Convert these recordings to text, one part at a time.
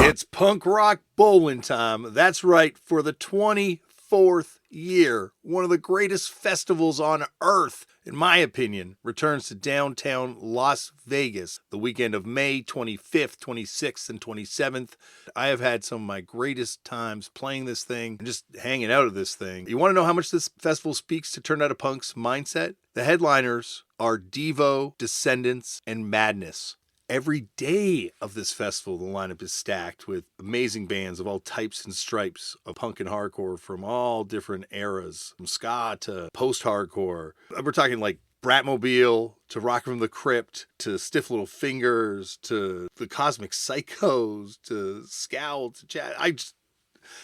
It's punk rock bowling time. That's right, for the 24th year, one of the greatest festivals on earth, in my opinion, returns to downtown Las Vegas the weekend of May 25th, 26th, and 27th. I have had some of my greatest times playing this thing and just hanging out at this thing. You want to know how much this festival speaks to Turned Out a Punk's mindset? The headliners are Devo, Descendants, and Madness. Every day of this festival, the lineup is stacked with amazing bands of all types and stripes of punk and hardcore from all different eras, from ska to post-hardcore. We're talking like Bratmobile to Rock from the Crypt to Stiff Little Fingers to the Cosmic Psychos to Scowl to Chad.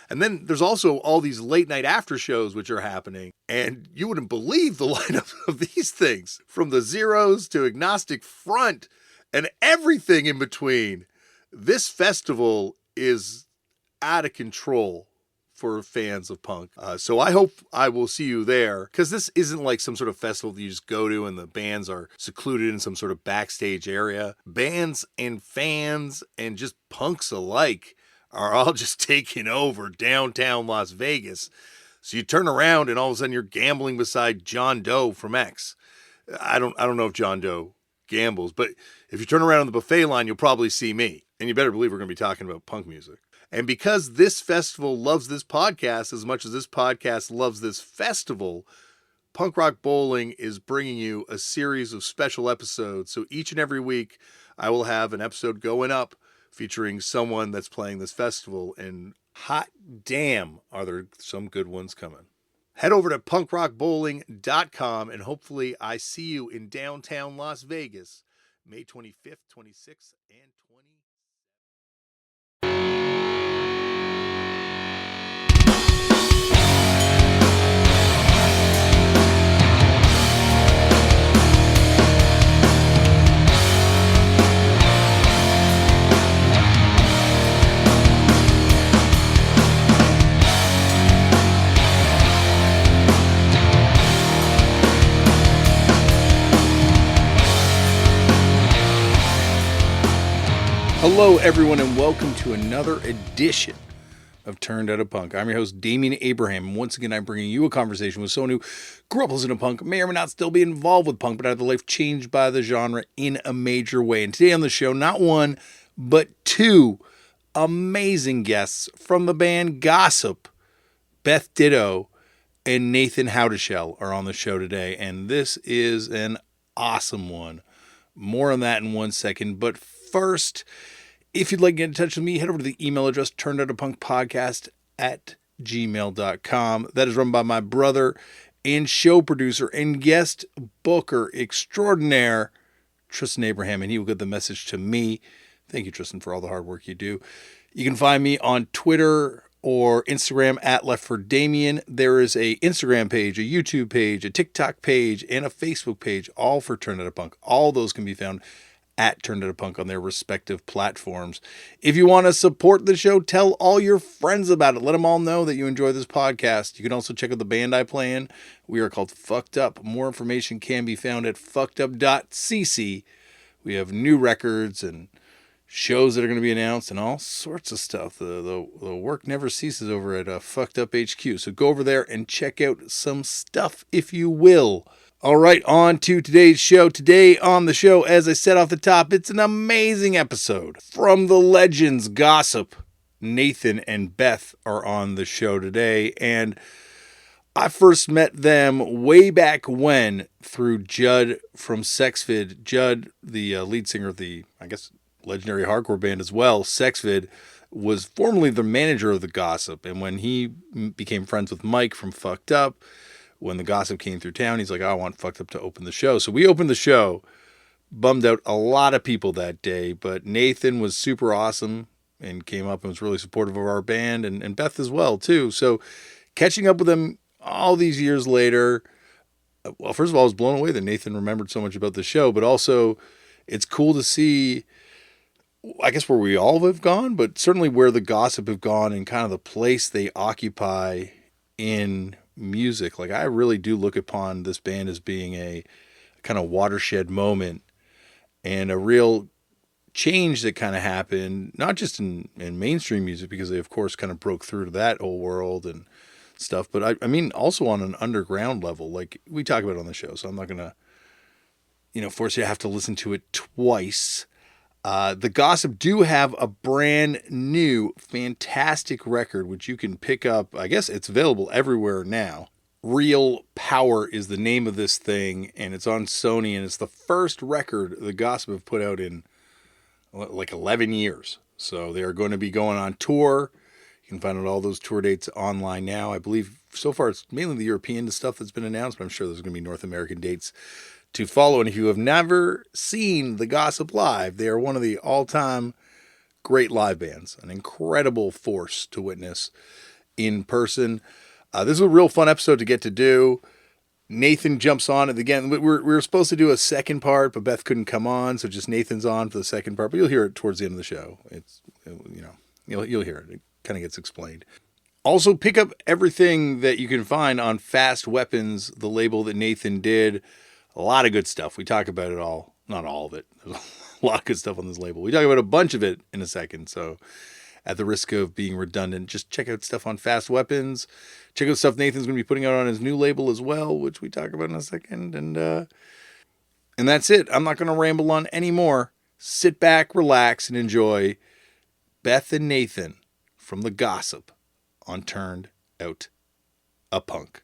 And then there's also all these late night after shows which are happening. And you wouldn't believe the lineup of these things, from the Zeros to Agnostic Front and everything in between. This festival is out of control for fans of punk. So I hope I will see you there, because this isn't like some sort of festival that you just go to and the bands are secluded in some sort of backstage area. Bands and fans and just punks alike are all just taking over downtown Las Vegas. So you turn around and all of a sudden you're gambling beside John Doe from X. I don't know if John Doe gambles, but if you turn around on the buffet line, you'll probably see me. And you better believe we're going to be talking about punk music. And because this festival loves this podcast as much as this podcast loves this festival, Punk Rock Bowling is bringing you a series of special episodes. So each and every week, I will have an episode going up featuring someone that's playing this festival. And hot damn, are there some good ones coming. Head over to punkrockbowling.com and hopefully I see you in downtown Las Vegas, May 25th, 26th, and 27th. Hello, everyone, and welcome to another edition of Turned Out a Punk. I'm your host, Damian Abraham, and once again, I'm bringing you a conversation with someone who grew up listening to punk, may or may not still be involved with punk, but had their life changed by the genre in a major way. And today on the show, not one, but two amazing guests from the band Gossip. Beth Ditto and Nathan Howdeshell are on the show today, and this is an awesome one. More on that in 1 second, but first, if you'd like to get in touch with me, head over to the email address turnedoutapunkpodcast@gmail.com. That is run by my brother and show producer and guest booker extraordinaire, Tristan Abraham, and he will get the message to me. Thank you, Tristan, for all the hard work you do. You can find me on Twitter or Instagram at Left for Damian. There is a Instagram page, a YouTube page, a TikTok page, and a Facebook page, all for Turned Out a Punk. All those can be found at Turned Out a Punk on their respective platforms. If you want to support the show, tell all your friends about it. Let them all know that you enjoy this podcast. You can also check out the band I play in. We are called Fucked Up. More information can be found at fuckedup.cc. We have new records and shows that are going to be announced and all sorts of stuff. The work never ceases over at Fucked Up HQ. So go over there and check out some stuff, if you will. All right, on to today's show. Today on the show, as I said off the top, it's an amazing episode from the legends Gossip. Nathan and Beth are on the show today, and I first met them way back when through Judd from Sex Vid. Judd, the lead singer of the, I guess, legendary hardcore band as well, Sex Vid, was formerly the manager of the Gossip, and when he became friends with Mike from Fucked Up, when the Gossip came through town, he's like, I want Fucked Up to open the show. So we opened the show, bummed out a lot of people that day, but Nathan was super awesome and came up and was really supportive of our band, and Beth as well, too. So catching up with them all these years later, well, first of all, I was blown away that Nathan remembered so much about the show, but also it's cool to see, I guess, where we all have gone, but certainly where the Gossip have gone and kind of the place they occupy in music. Like, I really do look upon this band as being a kind of watershed moment and a real change that kind of happened, not just in mainstream music, because they, of course, kind of broke through to that whole world and stuff, but I mean, also on an underground level, like we talk about on the show, so I'm not going to, force you to have to listen to it twice. The Gossip do have a brand new, fantastic record, which you can pick up. I guess it's available everywhere now. Real Power is the name of this thing, and it's on Sony, and it's the first record the Gossip have put out in like 11 years. So they are going to be going on tour. You can find out all those tour dates online now. I believe so far it's mainly the European stuff that's been announced, but I'm sure there's going to be North American dates to follow. And if you have never seen the Gossip live, they are one of the all-time great live bands, an incredible force to witness in person. This is a real fun episode to get to do. Nathan jumps on it again. We were supposed to do a second part, but Beth couldn't come on, so just Nathan's on for the second part. But you'll hear it towards the end of the show. You'll hear it. It kind of gets explained. Also, pick up everything that you can find on Fast Weapons, the label that Nathan did. A lot of good stuff. We talk about it all. Not all of it. There's a lot of good stuff on this label. We talk about a bunch of it in a second. So at the risk of being redundant, just check out stuff on Fast Weapons. Check out stuff Nathan's going to be putting out on his new label as well, which we talk about in a second. And that's it. I'm not going to ramble on anymore. Sit back, relax, and enjoy Beth and Nathan from The Gossip on Turned Out a Punk.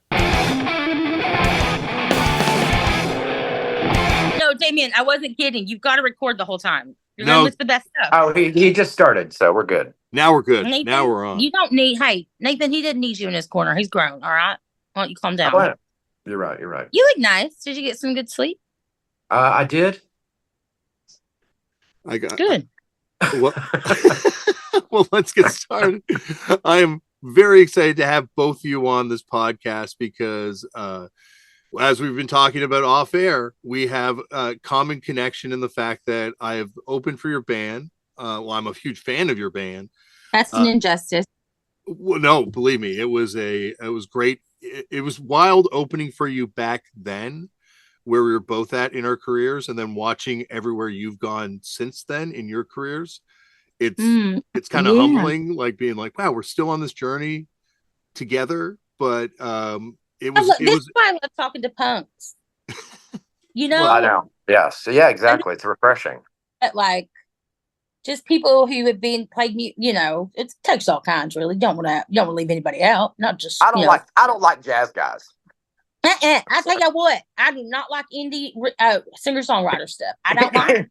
No, Damian, I wasn't kidding. You've got to record the whole time. You're going to list the best stuff. Oh, he just started, so we're good. Now we're good. Nathan, now we're on. You don't need, hey, Nathan, he didn't need you in his corner. He's grown, all right? Why don't you calm down? Oh, you're right. You look nice. Did you get some good sleep? I did. I got good. Well, let's get started. I am very excited to have both of you on this podcast because as we've been talking about off air, we have a common connection in the fact that I have opened for your band. Well, I'm a huge fan of your band. That's an injustice. Well, no, believe me, it was great. It was wild opening for you back then, where we were both at in our careers, and then watching everywhere you've gone since then in your careers. It's kind of humbling, like being like, wow, we're still on this journey together. But this is why I love talking to punks. Well, I know. Yes. Yeah, exactly. It's refreshing. Like, just people who have been played, it takes all kinds. Really, don't want to leave anybody out. Not just I don't like jazz guys. I tell you what, I do not like indie singer songwriter stuff. I don't like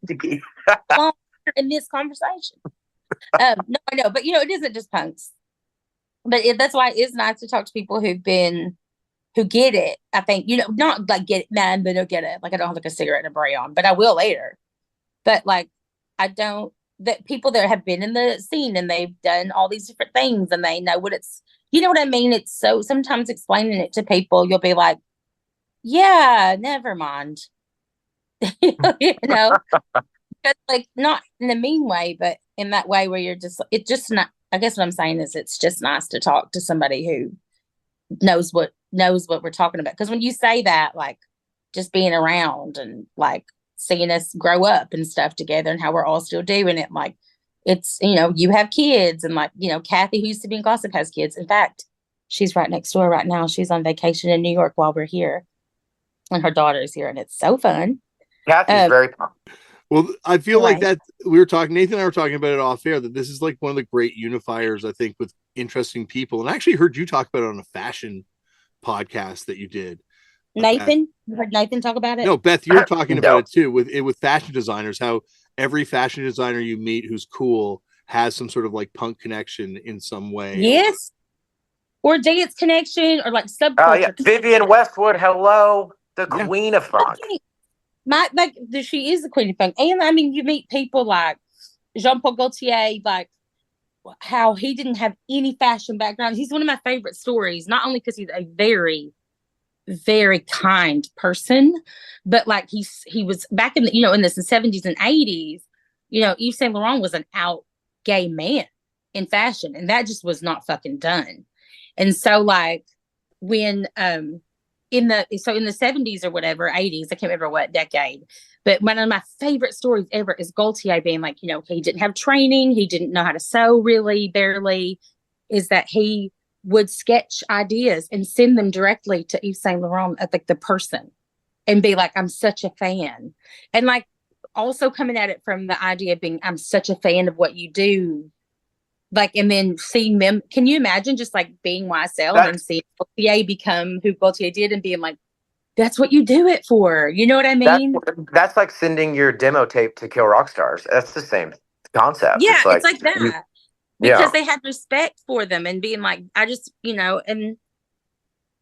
in this conversation. No, but it isn't just punks. But that's why it is nice to talk to people who get it. I think not like get it, man, but don't get it. Like I don't have like a cigarette and a beret on, but I will later. But like I don't. That people that have been in the scene and they've done all these different things and they know what it's, you know what I mean? It's so sometimes explaining it to people, you'll be like, yeah, never mind. But like not in a mean way, but in that way where it's just not, I guess what I'm saying is it's just nice to talk to somebody who knows what we're talking about. Because when you say that, like just being around and like seeing us grow up and stuff together and how we're all still doing it. Like it's, you have kids and like, Kathy, who used to be in Gossip, has kids. In fact, she's right next door right now. She's on vacation in New York while we're here and her daughter's here and it's so fun. Kathy's very fun. Well, I feel like that Nathan and I were talking about it off air, that this is like one of the great unifiers, I think, with interesting people. And I actually heard you talk about it on a fashion podcast that you did. Nathan, you heard Nathan talk about it? No, Beth, you're talking about it too with fashion designers, how every fashion designer you meet who's cool has some sort of like punk connection in some way. Yes. Or dance connection or like subculture. Oh, yeah. Vivian Westwood, hello. The queen of funk. She is the queen of funk. And I mean, you meet people like Jean-Paul Gaultier, like how he didn't have any fashion background. He's one of my favorite stories, not only because he's a very, very kind person, but like he was back in the, in the 70s and 80s, Yves Saint Laurent was an out gay man in fashion, and that just was not fucking done. And so like when in the 70s or whatever, 80s, I can't remember what decade, but one of my favorite stories ever is Gaultier being like, he didn't have training, he didn't know how to sew really, barely, is that he would sketch ideas and send them directly to Yves Saint Laurent, like the person, and be like, I'm such a fan. And like also coming at it from the idea of being, I'm such a fan of what you do. Like, and then seeing them, can you imagine just like being YSL and then seeing Gaultier become who Gaultier did and being like, that's what you do it for. You know what I mean? That's like sending your demo tape to Kill Rock Stars. That's the same concept. Yeah, it's like that. Because they had respect for them and being like, I just, and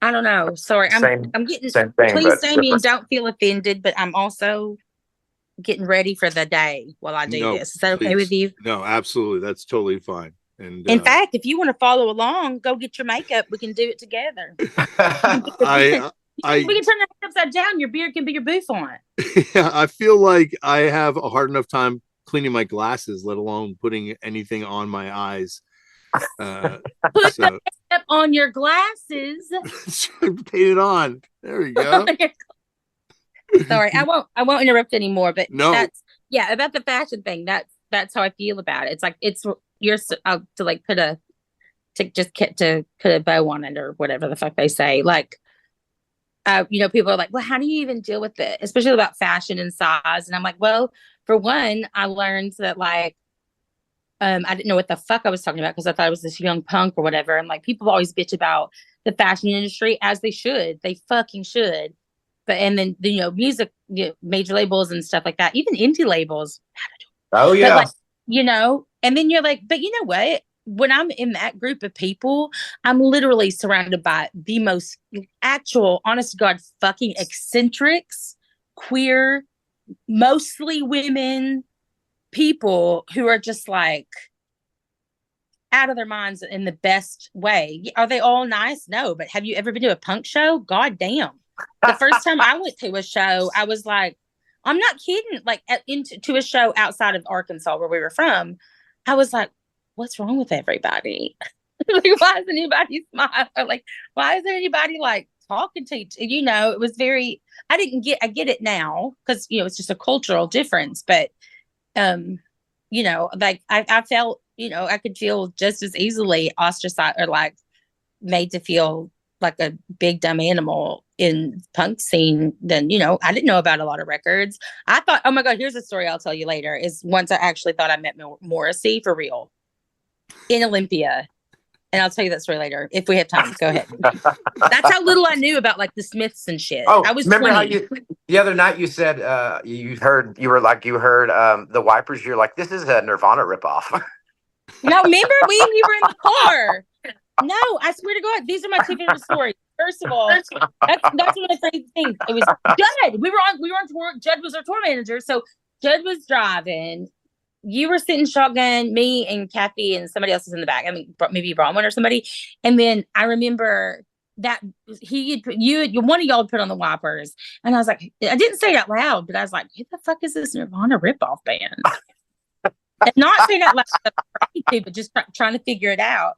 I don't know. Sorry, I'm getting, same thing, please, Damian, don't feel offended, but I'm also getting ready for the day while I do this. Is that okay with you? No, absolutely. That's totally fine. And in fact, if you want to follow along, go get your makeup. We can do it together. We can turn the upside down. Your beard can be your bouffant. Yeah, I feel like I have a hard enough time cleaning my glasses, let alone putting anything on my eyes. Put the makeup on your glasses. Paint it on. There we go. Sorry, I won't interrupt anymore. But no, about the fashion thing. That's how I feel about it. It's like you're to like put a bow on it or whatever the fuck they say. Like, people are like, well, how do you even deal with it, especially about fashion and size? And I'm like, well, for one, I learned that like, I didn't know what the fuck I was talking about because I thought I was this young punk or whatever. And like, people always bitch about the fashion industry, as they should. They fucking should. But and then music, major labels and stuff like that, even indie labels. Oh yeah. But like, and then you're like, but you know what? When I'm in that group of people, I'm literally surrounded by the most actual, honest to God, fucking eccentrics, queer, mostly women people who are just like out of their minds in the best way. Are they all nice? No, but have you ever been to a punk show? God damn. The first time I went to a show, I was like, I'm not kidding. Like to a show outside of Arkansas where we were from, I was like, what's wrong with everybody? Like, why is anybody smiling? Like, why is there anybody like talking to you? It was very, I get it now because, it's just a cultural difference. But, like I felt, I could feel just as easily ostracized or like made to feel like a big dumb animal in punk scene than, I didn't know about a lot of records. I thought, oh my God, here's a story I'll tell you later, is once I actually thought I met Morrissey for real in Olympia. And I'll tell you that story later if we have time. Go ahead. That's how little I knew about like the Smiths and shit. Oh, I was remember 20. how the other night you said you heard the Wipers. You're like, this is a Nirvana ripoff. No, remember we were in the car. No, I swear to God, these are my two favorite stories. First of all, that's one of the crazy things. It was Judd. We were on tour. Judd was our tour manager. So Judd was driving. You were sitting shotgun, me and Kathy and somebody else was in the back. I mean, maybe Bronwyn or somebody. And then I remember that one of y'all put on the Wipers. And I was like, I didn't say it out loud, but I was like, who the fuck is this Nirvana ripoff band? And not saying that loud, but just trying to figure it out.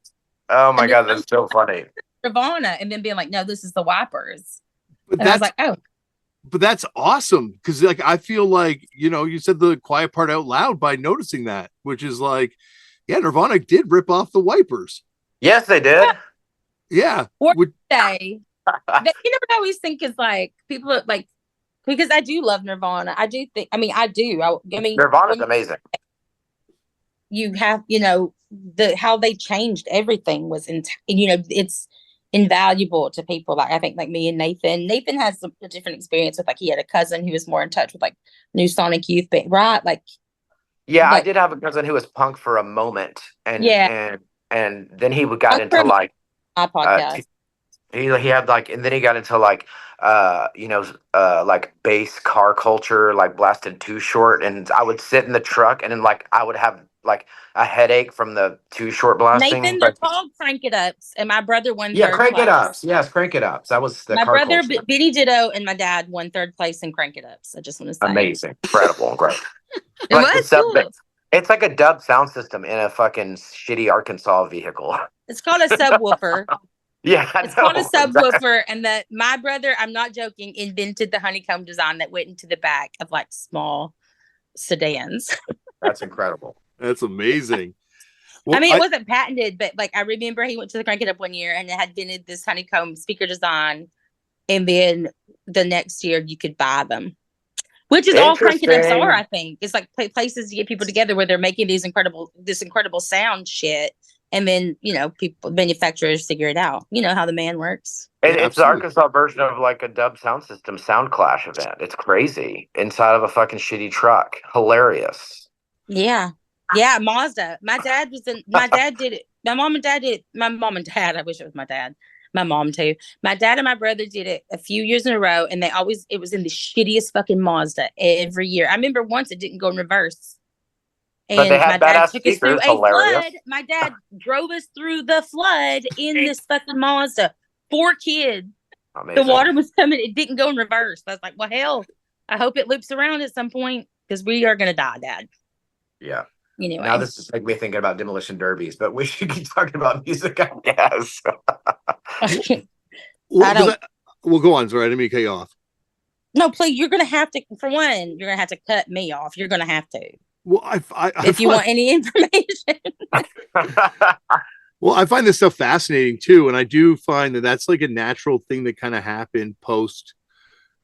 Oh my God, that's so funny. Nirvana, and then being like, no, this is the Wipers. And I was like, oh. But that's awesome because like I feel like you said the quiet part out loud by noticing that, which is like, yeah, Nirvana did rip off the Wipers. Yes, they did. Yeah. Or they I always think is like people are like, because I do love Nirvana. I do think. I mean, Nirvana's amazing. You have how they changed everything was it's invaluable to people like I think like me and Nathan has a different experience with like he had a cousin who was more in touch with like New Sonic Youth band, right? Like I did have a cousin who was punk for a moment and then he got into like my podcast. He had like, and then he got into like like bass car culture, like blasted Too Short, and I would sit in the truck and then like I would have like a headache from the Too Short blasting. Nathan, they're called Crank It Ups, and my brother won third Crank place. It Ups. Yes, Crank It Ups. That was my brother, Benny Ditto, and my dad won third place in Crank It Ups. I just want to say, amazing, incredible, great. It was cool. It's like a dub sound system in a fucking shitty Arkansas vehicle. It's called a subwoofer. Yeah, I It's called a know. subwoofer, and that my brother, I'm not joking, invented the honeycomb design that went into the back of like small sedans. That's incredible. That's amazing. I Well, mean, it wasn't patented, but like I remember he went to the Crank It Up one year and it had invented this honeycomb speaker design, and then the next year you could buy them, which is all Crank It Ups are. Interesting. I think it's like places to get people together where they're making this incredible sound shit, and then people manufacturers figure it out. You know how the man works. And yeah, it's the absolutely. Arkansas version of like a dub sound system sound clash event. It's crazy. Inside of a fucking shitty truck. Hilarious. Yeah. Yeah, Mazda. My dad did it. My mom and dad did it. My mom and dad, I wish it was my dad. My mom too. My dad and my brother did it a few years in a row, and it was in the shittiest fucking Mazda every year. I remember once it didn't go in reverse. But they And my had dad badass took us through speakers. a Hilarious. flood. My dad drove us through the flood in this fucking Mazda. 4 kids. Amazing. The water was coming. It didn't go in reverse. I was like, well, hell, I hope it loops around at some point because we are going to die, Dad. Yeah. Anyway. Now this is like me thinking about demolition derbies, but we should keep talking about music, I guess. Well, go on. Sorry, I didn't mean to cut you off. No, please. You're going to have to, for one, you're going to have to cut me off. You're going to have to. Well, if you want any information. Well, I find this stuff fascinating too, and I do find that that's like a natural thing that kind of happened post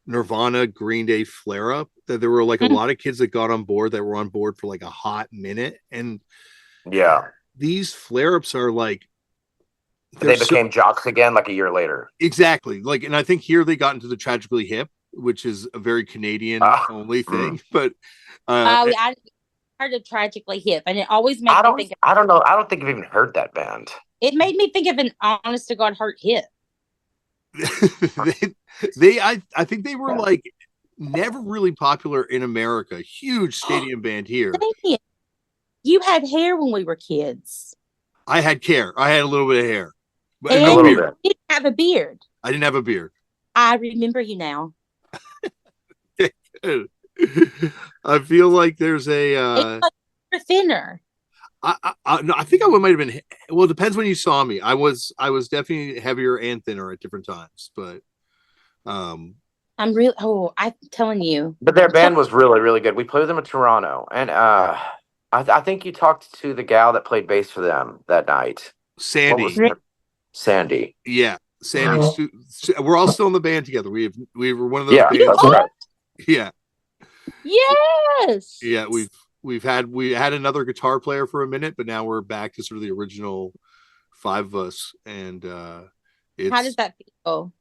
Nirvana Green Day flare up. That there were like a lot of kids that got on board that were on board for like a hot minute, and yeah, these flare ups are like they became jocks again like a year later. Exactly, like, and I think here they got into the Tragically Hip, which is a very Canadian only thing, but I heard of Tragically Hip, and it always makes me think. I don't know. I don't think I've even heard that band. It made me think of an honest to God hurt hip. I think they were like never really popular in America. Huge stadium band here. You had hair when we were kids. I had hair. I had a little bit of hair, but and no beard. You didn't have a beard. I didn't have a beard. I remember you now. I feel like there's a you're thinner. I think I might have been. Well, it depends when you saw me. I was definitely heavier and thinner at different times, but I'm telling you. But their band was really, really good. We played with them in Toronto, and I think you talked to the gal that played bass for them that night. Sandy. Yeah, Sandy. We're all still in the band together. We were one of those bands. Right. Yeah. Yes. Yeah, we had another guitar player for a minute, but now we're back to sort of the original 5 of us, and how does that feel?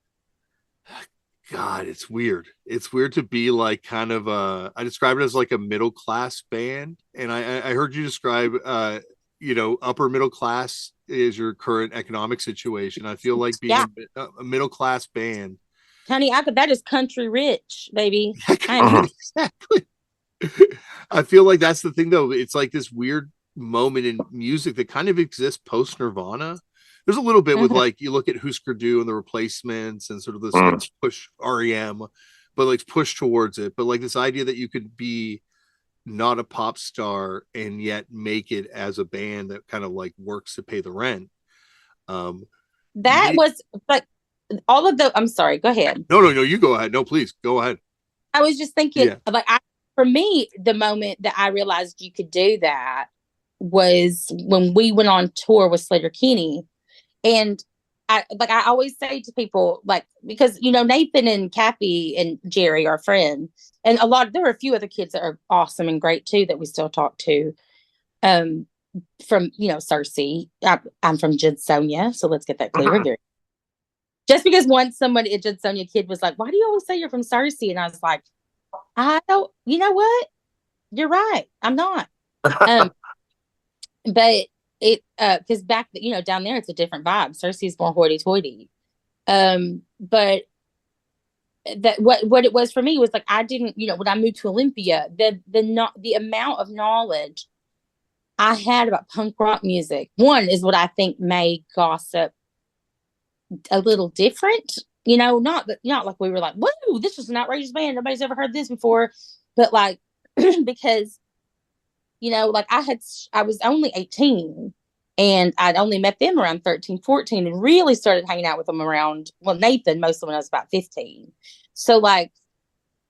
God, it's weird. It's weird to be like kind of I describe it as like a middle class band, and I heard you describe upper middle class is your current economic situation. I feel like being a middle class band. Honey, that is country rich, baby. Exactly. I feel like that's the thing, though. It's like this weird moment in music that kind of exists post Nirvana. There's a little bit with like you look at Husker Du and the Replacements and sort of this push REM, but like push towards it. But like this idea that you could be not a pop star and yet make it as a band that kind of like works to pay the rent. Was like all of the. I'm sorry. Go ahead. No. You go ahead. No, please go ahead. I was just thinking, for me, the moment that I realized you could do that was when we went on tour with Sleater-Kinney. And I always say to people, like, because, Nathan and Cappy and Jerry are friends. And there are a few other kids that are awesome and great too, that we still talk to. From, Searcy. I'm from Judsonia. So let's get that clear. Just because once somebody at Judsonia kid was like, why do you always say you're from Searcy? And I was like, I don't, you know what? You're right. I'm not. But it, because back, down there, it's a different vibe. Searcy's more hoity-toity. But that what it was for me was like, I didn't, when I moved to Olympia, the amount of knowledge I had about punk rock music, one is what I think made gossip a little different. Not like we were like, whoa, this is an outrageous band. Nobody's ever heard this before. But like, because, like I was only 18 And I'd only met them around 13, 14 and really started hanging out with them around, well, Nathan, mostly when I was about 15. So like,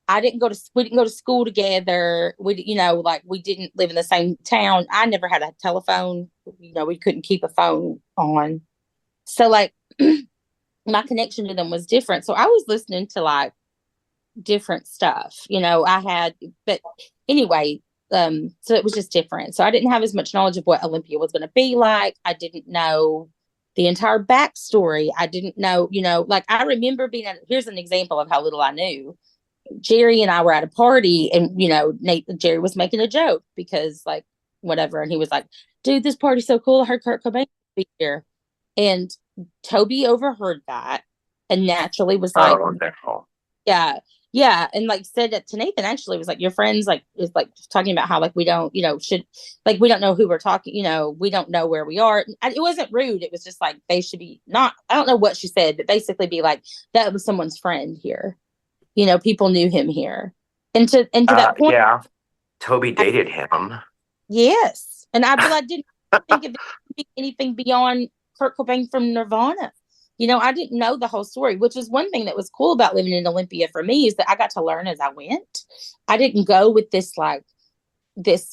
we didn't go to school together. We didn't live in the same town. I never had a telephone. We couldn't keep a phone on. So like my connection to them was different. So I was listening to like different stuff, but anyway, so it was just different. So I didn't have as much knowledge of what Olympia was going to be like. I didn't know the entire backstory. I didn't know, like I remember here's an example of how little I knew. Jerry and I were at a party and, Jerry was making a joke because like whatever. And he was like, dude, this party's so cool. I heard Kurt Cobain be here. And Toby overheard that and naturally was like, oh, no. Yeah. Yeah. And like said that to Nathan, actually was like, your friends like is like talking about how like we don't, we don't know who we're talking, we don't know where we are. It wasn't rude. It was just like they should be not, I don't know what she said, but basically be like, that was someone's friend here. People knew him here. And to that point. Yeah. Toby dated him. Yes. And I didn't think of it being anything beyond Kurt Cobain from Nirvana. I didn't know the whole story, which is one thing that was cool about living in Olympia for me is that I got to learn as I went. I didn't go with this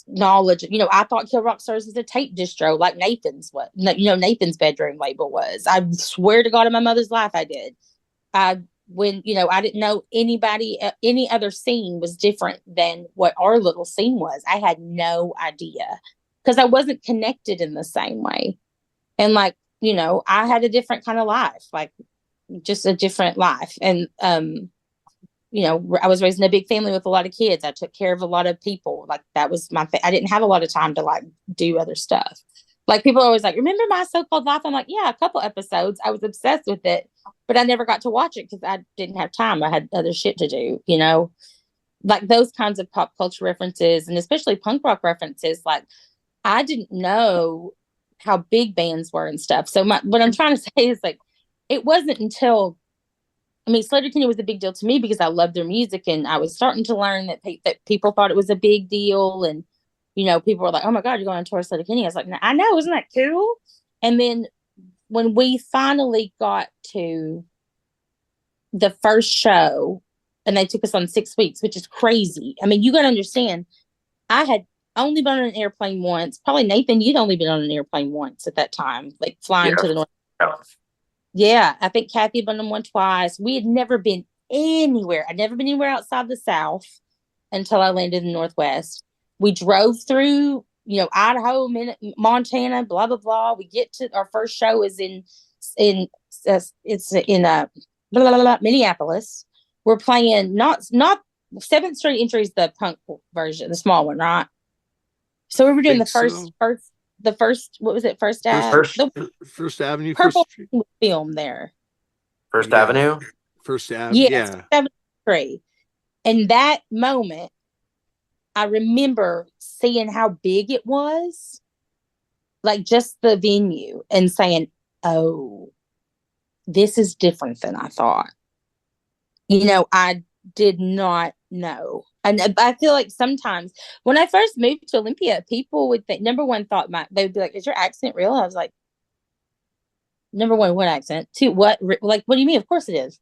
knowledge. I thought Kill Rock Stars was a tape distro like Nathan's Nathan's bedroom label was. I swear to God in my mother's life I did. I didn't know anybody, any other scene was different than what our little scene was. I had no idea because I wasn't connected in the same way. And like, I had a different kind of life, like just a different life. And, I was raised in a big family with a lot of kids. I took care of a lot of people. Like that was I didn't have a lot of time to like do other stuff. Like people are always like, remember My So-Called Life? I'm like, yeah, a couple episodes. I was obsessed with it, but I never got to watch it because I didn't have time. I had other shit to do, like those kinds of pop culture references and especially punk rock references. Like I didn't know how big bands were and stuff. So what I'm trying to say is like, it wasn't until, Sleater-Kinney was a big deal to me because I loved their music and I was starting to learn that people thought it was a big deal. And, people were like, oh my God, you're going on tour with Sleater-Kinney. I was like, I know, isn't that cool? And then when we finally got to the first show and they took us on 6 weeks, which is crazy. You got to understand, I had only been on an airplane once. Probably Nathan, you'd only been on an airplane once at that time, like flying to the North. Yeah, I think Kathy had been on one twice. We had never been anywhere. I'd never been anywhere outside the South until I landed in the Northwest. We drove through, Idaho, Montana, blah blah blah. We get to our first show is in Minneapolis. We're playing not 7th Street Entry is the punk version, the small one, right? So we were doing the first, what was it? First Avenue. Purple film there. First Avenue? First Avenue. Yeah. 73. And that moment, I remember seeing how big it was, like just the venue, and saying, oh, this is different than I thought. I did not know. And I feel like sometimes when I first moved to Olympia, people would think, number one, they would be like, is your accent real? I was like, number one, what accent? Two, what? Like, what do you mean? Of course it is.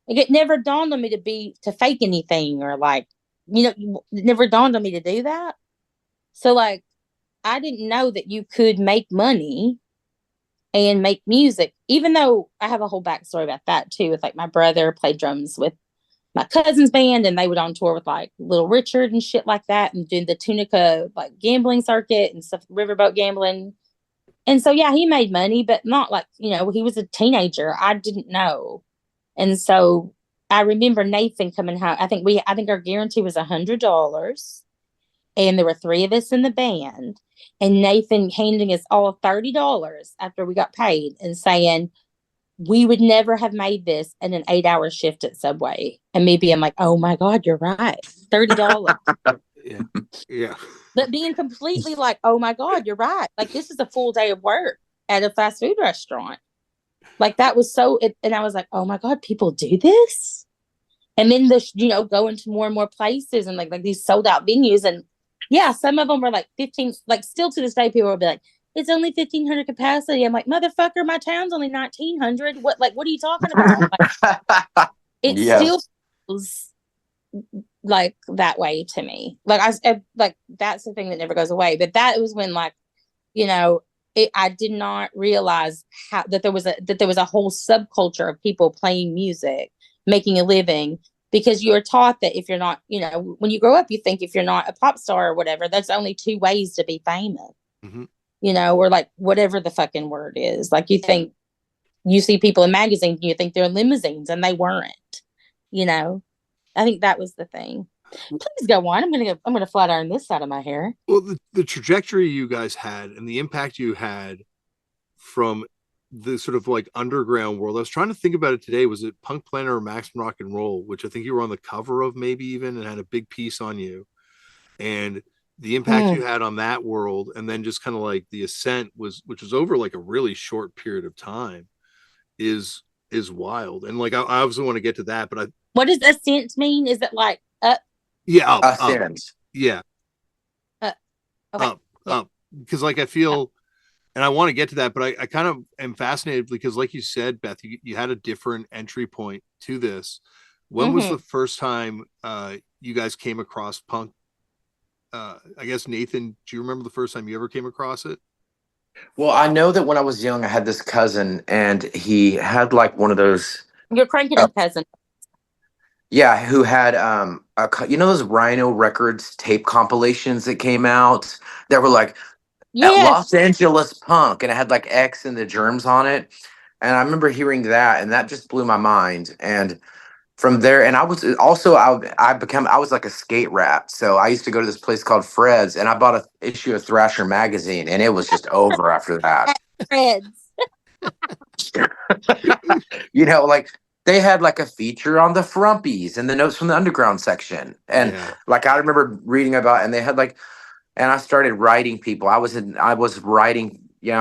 Like, it never dawned on me to fake anything or like, it never dawned on me to do that. So like, I didn't know that you could make money and make music, even though I have a whole backstory about that too. With like my brother played drums with my cousin's band and they would on tour with like Little Richard and shit like that and doing the Tunica like gambling circuit and stuff, riverboat gambling. And so, yeah, he made money, but not like, he was a teenager. I didn't know. And so I remember Nathan coming home. I think our guarantee was $100 and there were 3 of us in the band and Nathan handing us all $30 after we got paid and saying, we would never have made this in an 8-hour shift at Subway. And me being like, oh my God, you're right. $30. Yeah. But being completely like, oh my God, you're right. Like this is a full day of work at a fast food restaurant. Like that was and I was like, oh my God, people do this. And then going to more and more places and like these sold out venues. And yeah, some of them were like 15, like still to this day, people will be like, it's only 1,500 capacity. I'm like, motherfucker, my town's only 1,900. What are you talking about? Like, it still Yes. feels like that way to me. Like like that's the thing that never goes away. But that was when, like, you know, I did not realize that there was a whole subculture of people playing music, making a living, because you are taught that if you're not, you know, when you grow up, you think if you're not a pop star or whatever, that's only two ways to be famous, you know, or like whatever the fucking word is. Like, you think, you see people in magazines and you think they're in limousines, and they weren't, you know. I think that was the thing. Please go on. I'm gonna flat iron this side of my hair. Well, the trajectory you guys had and the impact you had from the sort of like underground world. I was trying to think about it today. Was it Punk Planet or Maximum Rock and Roll, which I think you were on the cover of, maybe even, and had a big piece on you, and the impact you had on that world, and then just kind of like the ascent which was over like a really short period of time, is wild. And like I obviously want to get to that, but what does ascent mean? Is it like up? Yeah, up. Yeah. Okay. Up. Because like I feel, and I want to get to that, but I kind of am fascinated because, like you said, Beth, you had a different entry point to this. When was the first time you guys came across punk? I guess, Nathan, do you remember the first time you ever came across it? Well, I know that when I was young, I had this cousin, and he had like one of those. You're cranking up, cousin. Yeah, who had you know those Rhino Records tape compilations that came out that were like Los Angeles punk, and it had like X and the Germs on it. And I remember hearing that, and that just blew my mind. And from there, and I was also I was like a skate rat, so I used to go to this place called Fred's, and I bought an issue of Thrasher magazine, and it was just over after that. Fred's. You know, like they had like a feature on the Frumpies and the Notes from the Underground section, and like I remember reading about, and they had like, and I started writing people. I was writing. You know,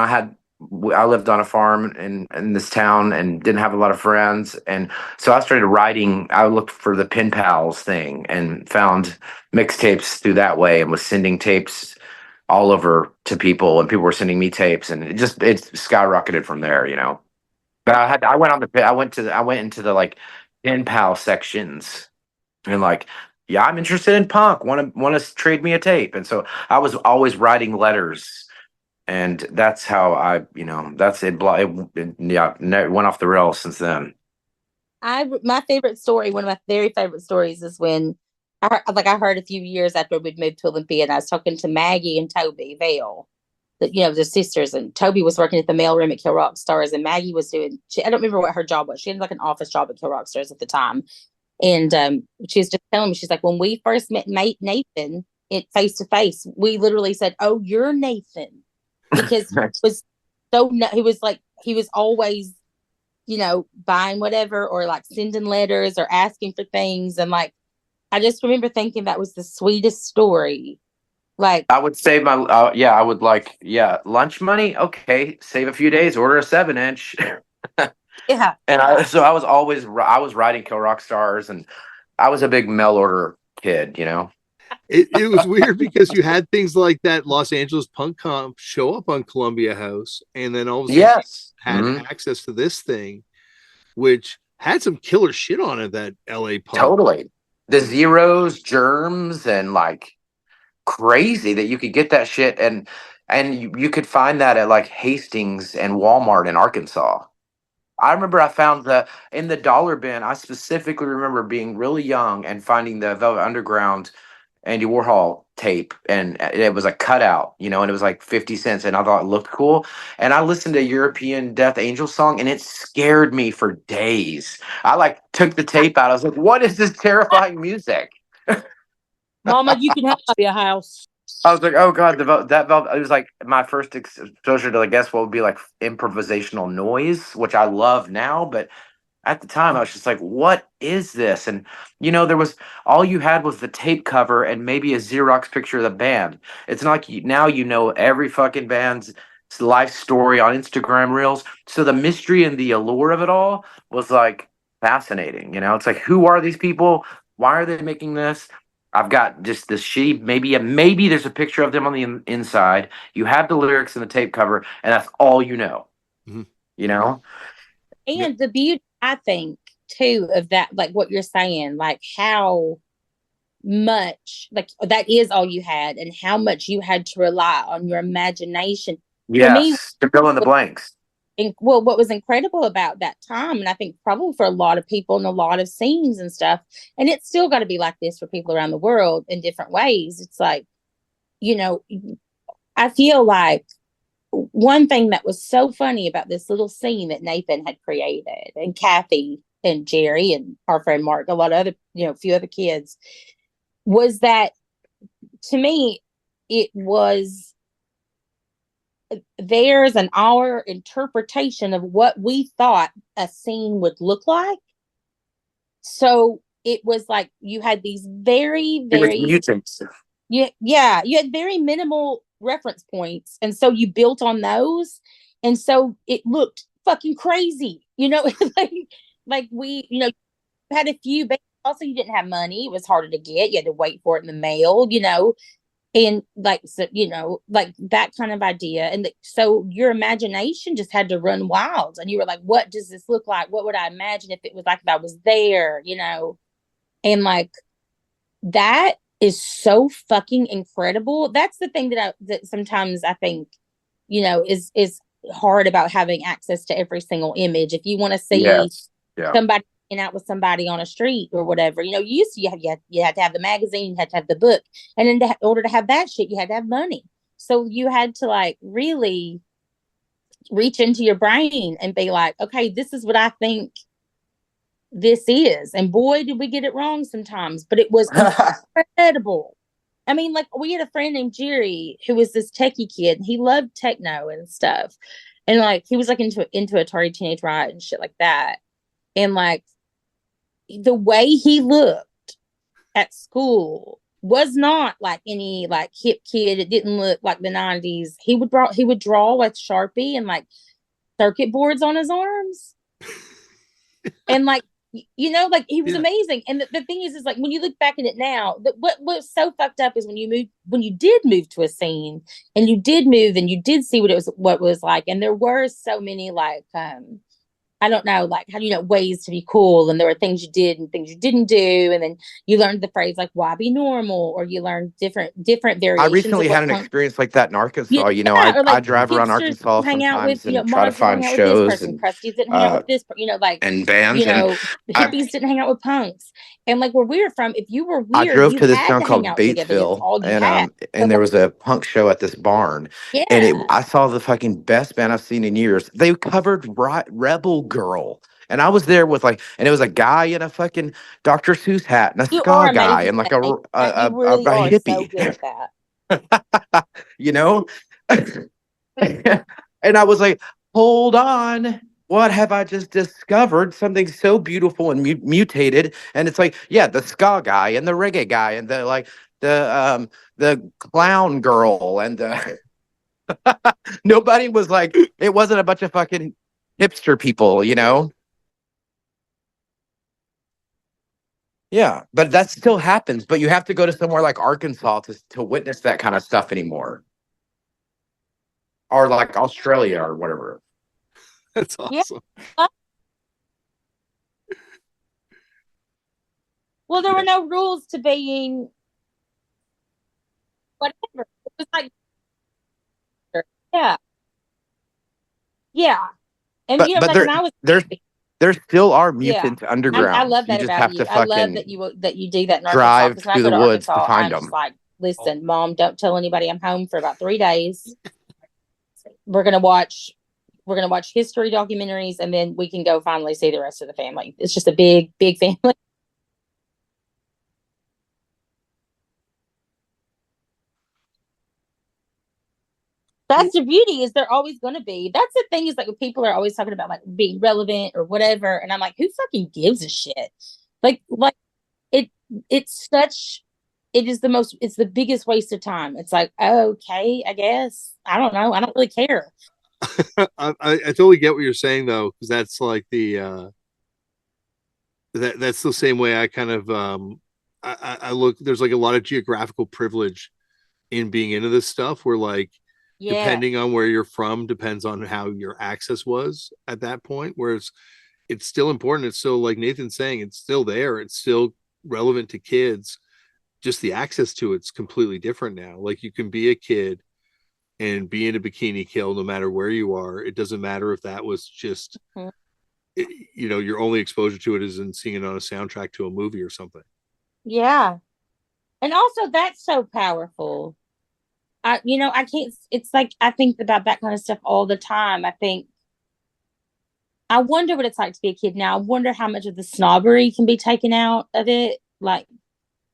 I lived on a farm in this town and didn't have a lot of friends. And so I started writing. I looked for the pen pals thing and found mixtapes through that way, and was sending tapes all over to people, and people were sending me tapes, and it skyrocketed from there, you know. But I went into the like pen pal sections, and like, yeah, I'm interested in punk. Want to trade me a tape? And so I was always writing letters. And that's how that's it. It went off the rails since then. My favorite story, one of my very favorite stories, is when I heard a few years after we'd moved to Olympia, and I was talking to Maggie and Toby Vale, the sisters, and Toby was working at the mailroom at Kill Rock Stars, and Maggie was I don't remember what her job was. She had like an office job at Kill Rock Stars at the time. And she was just telling me, she's like, when we first met Nathan face to face, we literally said, "Oh, you're Nathan." Because he was always, buying whatever, or like sending letters or asking for things. And like, I just remember thinking that was the sweetest story. Like, I would save my, I would like, lunch money. Okay. Save a few days, order a 7-inch. Yeah. And I was writing Kill Rock Stars, and I was a big mail order kid, you know. It was weird because you had things like that Los Angeles punk comp show up on Columbia House, and then all of a sudden had access to this thing, which had some killer shit on it, that LA punk. Totally. The Zeros, Germs, and like crazy that you could get that shit, and you could find that at like Hastings and Walmart in Arkansas. I remember I found in the dollar bin. I specifically remember being really young and finding the Velvet Underground Andy Warhol tape, and it was a cutout, and it was like 50 cents, and I thought it looked cool. And I listened to European Death Angel song, and it scared me for days. I like took the tape out. I was like, what is this terrifying music? Mama, you can have a house. I was like, oh God, that Velvet. It was like my first exposure to, I guess, what would be like improvisational noise, which I love now, but at the time, I was just like, what is this? And, there was, all you had was the tape cover and maybe a Xerox picture of the band. It's not like now every fucking band's life story on Instagram Reels. So the mystery and the allure of it all was like fascinating. It's like, who are these people? Why are they making this? I've got just this shitty. Maybe there's a picture of them on the inside. You have the lyrics and the tape cover, and that's all you know. Mhm. You know. And the beauty, I think, too, of that, like what you're saying, like how much, like that is all you had, and how much you had to rely on your imagination. For me, Yes, to fill in the blanks. well, what was incredible about that time, and I think probably for a lot of people in a lot of scenes and stuff, and it's still got to be like this for people around the world in different ways. It's like, you know, I feel like one thing that was so funny about this little scene that Nathan had created, and Kathy and Jerry and our friend Mark, a lot of other, a few other kids, was that to me, it was theirs and our interpretation of what we thought a scene would look like. So it was like you had these very, very mutants. Yeah, you had very minimal reference points, and so you built on those, and so it looked fucking crazy, like we, had a few, but also you didn't have money. It was harder to get. You had to wait for it in the mail, and like, so, like that kind of idea. And so your imagination just had to run wild, and you were like, what does this look like? What would I imagine if it was like if I was there, and like that is so fucking incredible. That's the thing that sometimes I think, is hard about having access to every single image. If you want to see somebody hanging out with somebody on a street or whatever, you used to, you had to have the magazine, you had to have the book, and in order to have that shit, you had to have money. So you had to like really reach into your brain and be like, okay, this is what I think this is. And boy, did we get it wrong sometimes, but it was incredible. I mean, like, we had a friend named Jerry who was this techie kid, and he loved techno and stuff. And like he was like into Atari Teenage Riot and shit like that. And like the way he looked at school was not like any like hip kid. It didn't look like the 90s. He would draw with Sharpie and like circuit boards on his arms. And like, like he was amazing. And the thing is like when you look back at it now, what's so fucked up is when you did move to a scene, and you did move and you did see what it was like, and there were so many like I don't know, like, how do you know ways to be cool? And there were things you did and things you didn't do. And then you learned the phrase, like, why be normal? Or you learned different variations. I recently had an experience like that in Arkansas. I drive around Arkansas sometimes and try to find shows. And Krusties didn't hang out with this, like, and bands. Hippies didn't hang out with punks. And like where we were from, if you were weird, I drove to this town called Batesville, and there was a punk show at this barn. Yeah. And I saw the fucking best band I've seen in years. They covered Rebel Girl. And I was there with like, and it was a guy in a fucking Dr. Seuss hat and a ska guy and like a hippie. So good at that. And I was like, hold on. What have I just discovered? Something so beautiful and mutated. And it's like, yeah, the ska guy and the reggae guy and the clown girl and nobody was like, it wasn't a bunch of fucking hipster people, Yeah, but that still happens. But you have to go to somewhere like Arkansas to witness that kind of stuff anymore. Or like Australia or whatever. That's awesome. Yeah. Well, there were no rules to being whatever. It was like, yeah. And there still are mutant underground. I love that about you. I love that you do that in Arkansas. Drive through the woods to find them. Like, listen, Mom, don't tell anybody I'm home for about 3 days. We're gonna watch history documentaries, and then we can go finally see the rest of the family. It's just a big, big family. That's the beauty, is they're always going to be. That's the thing, is like people are always talking about like being relevant or whatever, and I'm like, who fucking gives a shit? Like it's the biggest waste of time. It's like, okay, I guess, I don't know, I don't really care. I totally get what you're saying though, because that's like the that's the same way I kind of I look, there's like a lot of geographical privilege in being into this stuff where like Yeah. depending on where you're from depends on how your access was at that point, whereas it's still important. It's still, like Nathan's saying, it's still there, it's still relevant to kids, just the access to it's completely different now. Like you can be a kid and be in a bikini kill no matter where you are. It doesn't matter if that was just Mhm. your only exposure to it is in seeing it on a soundtrack to a movie or something. Yeah. And also that's so powerful. I can't, it's like, I think about that kind of stuff all the time. I wonder what it's like to be a kid now. I wonder how much of the snobbery can be taken out of it. Like,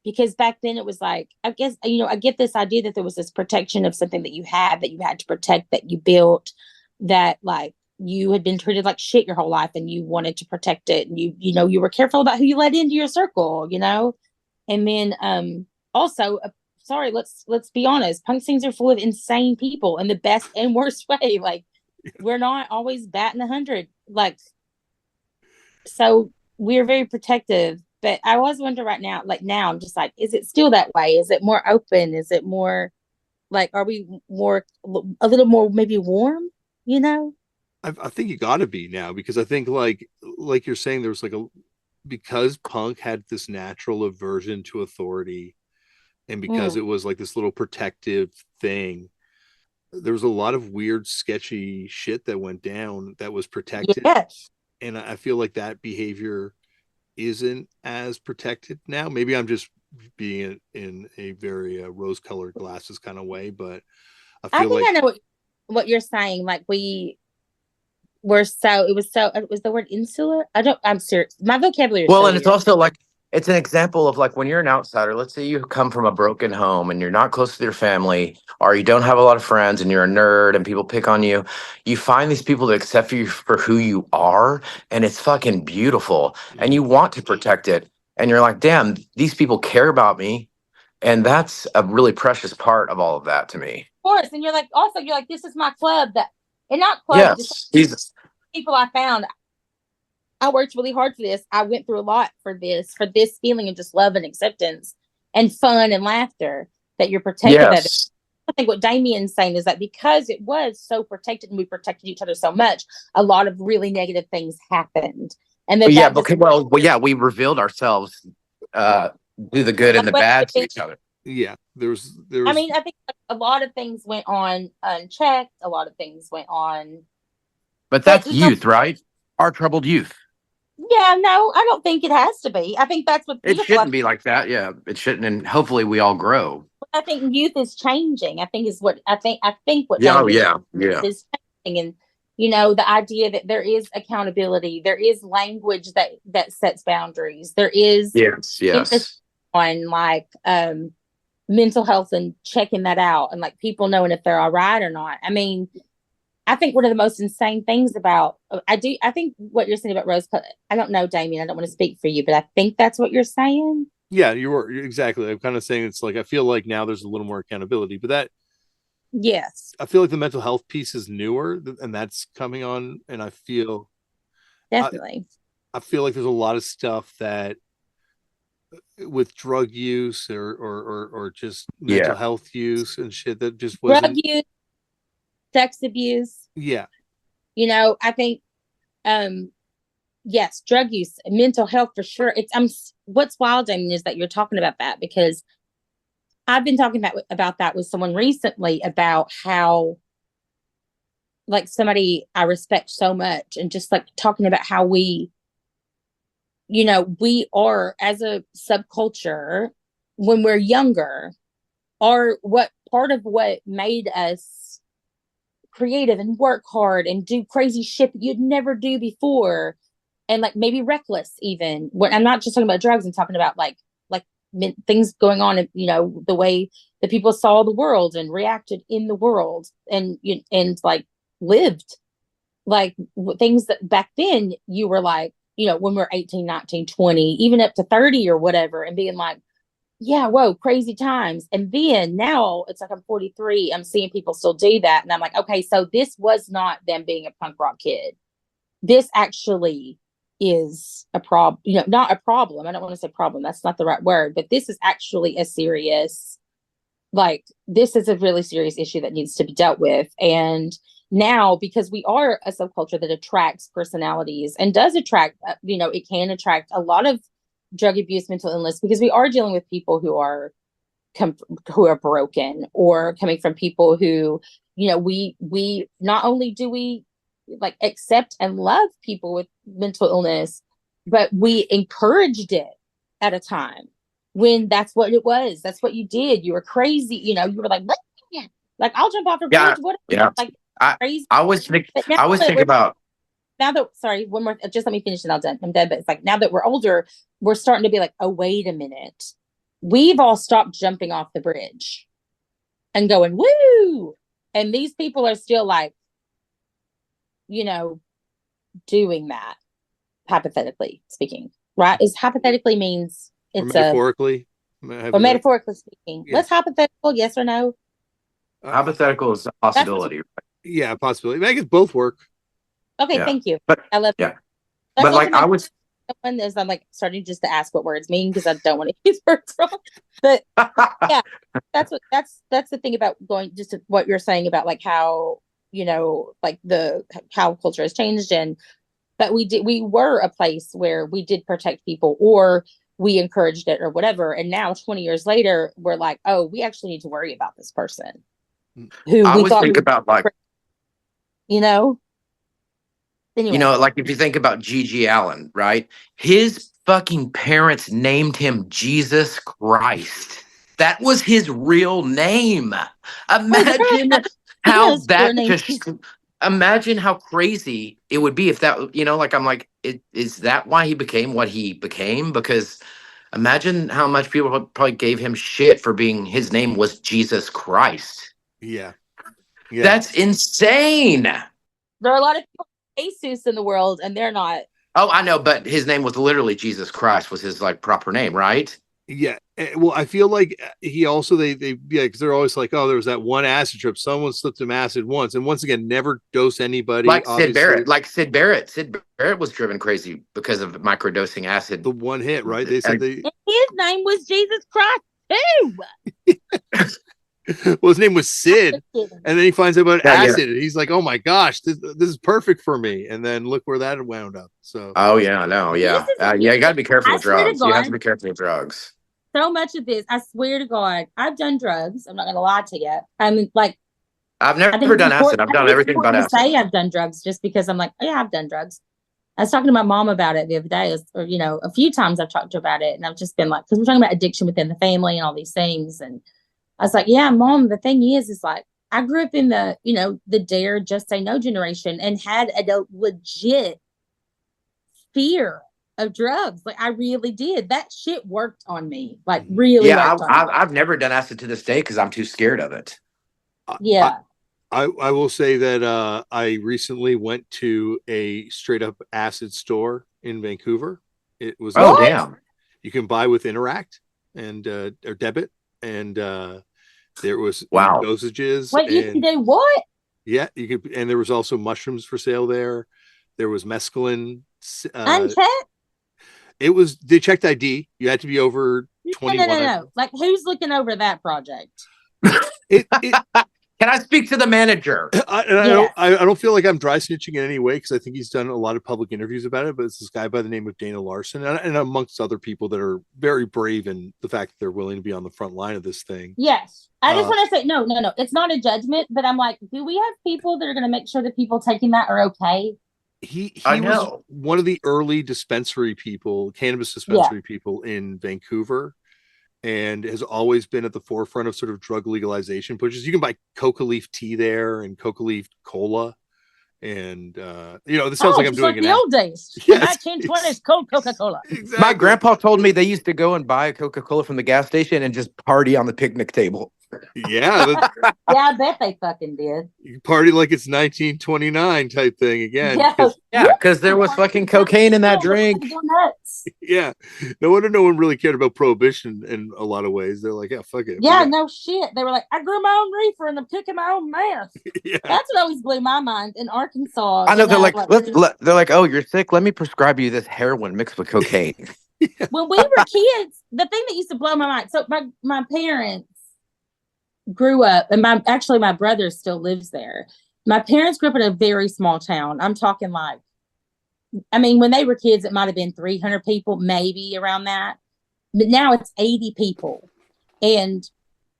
because back then it was like, I guess, I get this idea that there was this protection of something that you had to protect, that you built, that like you had been treated like shit your whole life and you wanted to protect it. And you were careful about who you let into your circle, And then, also, sorry, let's be honest, punk scenes are full of insane people in the best and worst way. Like, we're not always batting 100. Like, so we're very protective. But I always wonder right now, like now, I'm just like, is it still that way? Is it more open? Is it more like, are we a little more maybe warm? You know? I think you got to be now, because I think like you're saying, there's like because punk had this natural aversion to authority, and because Mm. it was like this little protective thing, there was a lot of weird sketchy shit that went down that was protected. Yes. And I feel like that behavior isn't as protected now. Maybe I'm just being in a very rose-colored glasses kind of way, but I I feel think like I know what you're saying. Like it was the word insular. I'm serious. My vocabulary is Well, so and it's weird. also like it's an example of like when you're an outsider, let's say you come from a broken home and you're not close to your family, or you don't have a lot of friends and you're a nerd and people pick on you, you find these people that accept you for who you are, and it's fucking beautiful. And you want to protect it. And you're like, damn, these people care about me. And that's a really precious part of all of that to me. Of course. And you're like, this is my club, and not club, just Yes. He's people I found. I worked really hard for this. I went through a lot for this feeling of just love and acceptance and fun and laughter, that you're protective of it. yes. I think what Damian's saying is that because it was so protected and we protected each other so much, a lot of really negative things happened. And Yeah, that but doesn't, yeah, we revealed ourselves, do the good and like, the what bad to each other. yeah, I there's mean, I think a lot of things went on unchecked. A lot of things went on, But but that's youth, right? Our troubled youth. yeah, no, I don't think it has to be. I think that's what's It beautiful. shouldn't be like that. Yeah, it shouldn't. And hopefully we all grow. I think youth is changing. I think is what I think. I think what Yeah, oh, Damien yeah, yeah. is changing, and the idea that there is accountability, there is language that sets boundaries, there is Yes, emphasis yes. on like mental health and checking that out, and like people knowing if they're all right or not. I mean, I think one of the most insane things about I think what you're saying about rose. I don't know, Damien. I don't want to speak for you, but I think that's what you're saying. yeah, you're exactly. I'm kind of saying it's like I feel like now there's a little more accountability, but that Yes, I feel like the mental health piece is newer, and that's coming on. And definitely. I feel like there's a lot of stuff that with drug use or just mental Yeah. health use and shit that just Drug wasn't. use, sex abuse. Yeah, I think yes, drug use, mental health for sure. What's wild, I mean, is that you're talking about that, because I've been talking about that with someone recently, about how like somebody I respect so much, and just like talking about how we are as a subculture when we're younger, are what part of what made us creative and work hard and do crazy shit that you'd never do before, and like maybe reckless even. When I'm not just talking about drugs, I'm talking about like things going on, the way that people saw the world and reacted in the world, and like lived like things that back then you were like, when we're 18, 19, 20, even up to 30 or whatever, and being like, yeah, whoa, crazy times. And then now it's like I'm 43, I'm seeing people still do that. And I'm like, okay, so this was not them being a punk rock kid. This actually is a problem, not a problem. I don't want to say problem. That's not the right word, but this is actually a serious, this is a really serious issue that needs to be dealt with. And now, because we are a subculture that attracts personalities and does attract, it can attract a lot of drug abuse, mental illness, because we are dealing with people who are broken, or coming from people who, we not only do we accept and love people with mental illness, but we encouraged it at a time when that's what it was. That's what you did. You were crazy. You were like, what? I'll jump off a bridge. What? Yeah. Crazy. I was thinking about. Now that, sorry, one more, just let me finish and I'm done. But it's now that we're older, we're starting to be like, oh, wait a minute. We've all stopped jumping off the bridge and going, woo. And these people are still doing that, hypothetically speaking, right? Is hypothetically means it's metaphorically. Or metaphorically speaking. Yeah. Let's hypothetical, yes or no? Hypothetical is a possibility. Yeah, possibility. I guess both work. Okay, thank you. But I love that. But I was I'm starting just to ask what words mean, because I don't want to use words wrong. But yeah, that's the thing about going just to what you're saying about how how culture has changed, but we were a place where we did protect people, or we encouraged it, or whatever. And now 20 years later, we're like, oh, we actually need to worry about this person who I we always thought think about Anyway. If you think about Gigi Allen, right? His fucking parents named him Jesus Christ. That was his real name. Imagine how imagine how crazy it would be if that, is that why he became what he became? Because imagine how much people probably gave him shit for being, his name was Jesus Christ. Yeah. That's insane. There are a lot of people Jesus in the world, and they're not. Oh, I know, but his name was literally Jesus Christ was his proper name, right? Yeah. Well, I feel like he also because they're always like, oh, there was that one acid trip. Someone slipped him acid once, and once again, never dose anybody. Like Sid Barrett. Sid Barrett was driven crazy because of microdosing acid. The one hit, right? They said his name was Jesus Christ too. Well, his name was Sid, and then he finds out about acid, and he's like, "Oh my gosh, this is perfect for me." And then look where that wound up. So, oh yeah, I know, yeah, you got to be careful with drugs. You have to be careful with drugs. So much of this, I swear to God, I've done drugs. I'm not gonna lie to you. I've never done acid. I've done everything but acid. Say I've done drugs just because I'm I've done drugs. I was talking to my mom about it the other day, or a few times I've talked to her about it, and I've just been because we're talking about addiction within the family and all these things, and I was like, yeah, Mom, the thing is I grew up in the, the dare, just say no generation, and had a legit fear of drugs. I really did. That shit worked on me. Really. Yeah, I've never done acid to this day because I'm too scared of it. Yeah. I will say that I recently went to a straight up acid store in Vancouver. It was damn. You can buy with Interact and or debit. And there was dosages. Wait, you can do what? Yeah, you could, and there was also mushrooms for sale there. There was mescaline. Unchecked? They checked ID. You had to be over 21. No. Who's looking over that project? Can I speak to the manager? I don't feel like I'm dry snitching in any way, because I think he's done a lot of public interviews about it. But it's this guy by the name of Dana Larson, and amongst other people that are very brave in the fact that they're willing to be on the front line of this thing. Yes. I just want to say, no. It's not a judgment, but I'm do we have people that are going to make sure that people taking that are okay? He was one of the early cannabis dispensary people in Vancouver, and has always been at the forefront of sort of drug legalization pushes. You can buy coca leaf tea there and coca leaf cola. And, this sounds like I'm doing the old days. Yes, 1920s Coca-Cola. Exactly. My grandpa told me they used to go and buy a Coca-Cola from the gas station and just party on the picnic table. Yeah. Yeah, I bet they fucking did. You party like it's 1929 type thing again. Yeah, because there was fucking cocaine in that drink. drugs. Yeah. No wonder no one really cared about prohibition in a lot of ways. They're like, yeah, fuck it. Yeah, no shit. They were like, I grew my own reefer and I'm cooking my own meth. Yeah. That's what always blew my mind in Arkansas. I know, they're like, they're like, oh, you're sick. Let me prescribe you this heroin mixed with cocaine. Yeah. When we were kids, the thing that used to blow my mind. So my parents grew up, and my brother still lives there. My parents grew up in a very small town. I'm talking like, I mean, when they were kids, it might have been 300 people, maybe around that. But now it's 80 people. And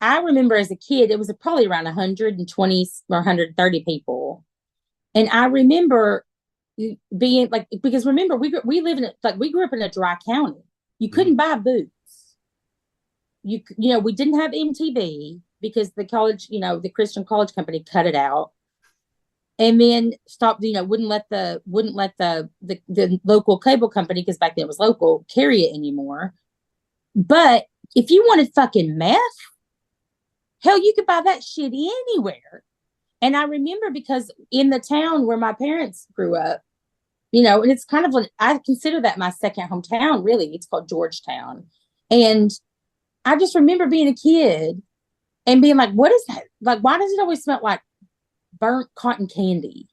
I remember as a kid, it was probably around 120 or 130 people. And I remember being like, because remember, we live in we grew up in a dry county. You couldn't buy booze. You know, we didn't have MTV because the college, you know, the Christian college company cut it out. And then stopped, you know, wouldn't let the local cable company, because back then it was local, carry it anymore. But if you wanted fucking meth, hell, you could buy that shit anywhere. And I remember, because in the town where my parents grew up, you know, and it's kind of, I consider that my second hometown, really. It's called Georgetown. And I just remember being a kid and being like, what is that? Like, why does it always smell like burnt cotton candy?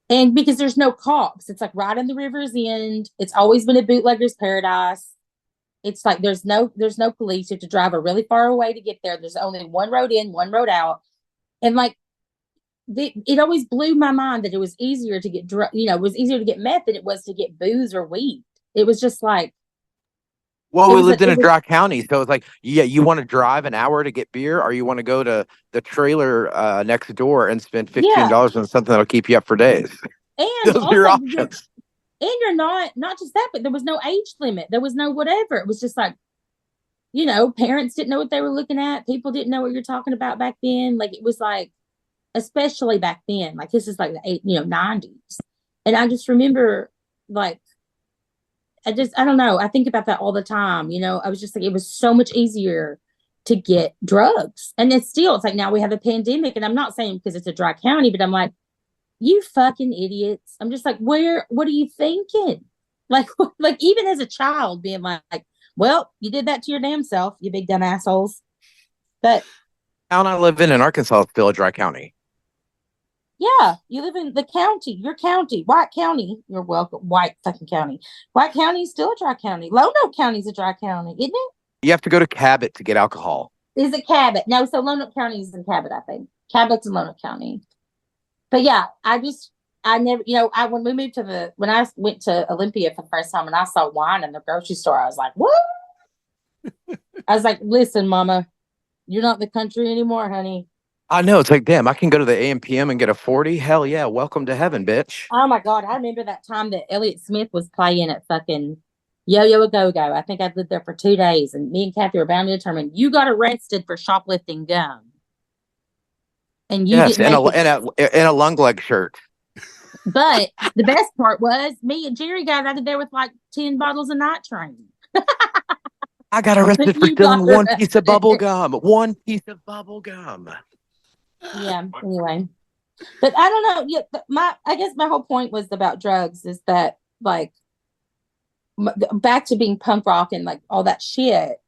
And because there's no cops, it's like right on the river's end. It's always been a bootlegger's paradise. It's like there's no police. You have to drive a really far away to get there. There's only one road in, one road out. And like, it always blew my mind that it was easier to get it was easier to get meth than it was to get booze or weed. It was just like, well, we lived in a dry county, so it's like, yeah, you want to drive an hour to get beer, or you want to go to the trailer next door and spend $15 on something that'll keep you up for days. And those are your options. And you're not just that, but there was no age limit. There was no whatever. It was just like, you know, parents didn't know what they were looking at. People didn't know what you're talking about back then. Like, it was like, especially back then, like this is like the 90s. And I just remember, like, I don't know. I think about that all the time. You know, I was just like, it was so much easier to get drugs. And it's like now we have a pandemic, and I'm not saying because it's a dry county, but I'm like, you fucking idiots. I'm just like, what are you thinking? Like even as a child being like, well, you did that to your damn self, you big dumb assholes. But town I live in Arkansas is still a dry county. Yeah, you live in the county, your county, White County. You're welcome. White fucking county. White County is still a dry county. Lonoke County is a dry county, isn't it? You have to go to Cabot to get alcohol. Is it Cabot? No, so Lonoke County is in Cabot, I think. Cabot's in Lonoke County. But yeah, I never, you know, when I went to Olympia for the first time and I saw wine in the grocery store, I was like, what? I was like, listen, mama, you're not in the country anymore, honey. I know. It's like, damn, I can go to the AMPM and get a 40. Hell yeah. Welcome to heaven, bitch. Oh my God. I remember that time that Elliott Smith was playing at fucking Yo-Yo A Go-Go. I think I lived there for 2 days, and me and Kathy were bound to determine you got arrested for shoplifting gum. And you didn't in a lung leg shirt. But the best part was me and Jerry got out of there with like 10 bottles of Night Train. I got arrested for stealing one piece of bubble gum. One piece of bubble gum. Yeah, anyway. But I don't know. Yeah, I guess my whole point was about drugs is that, like, back to being punk rock and like all that shit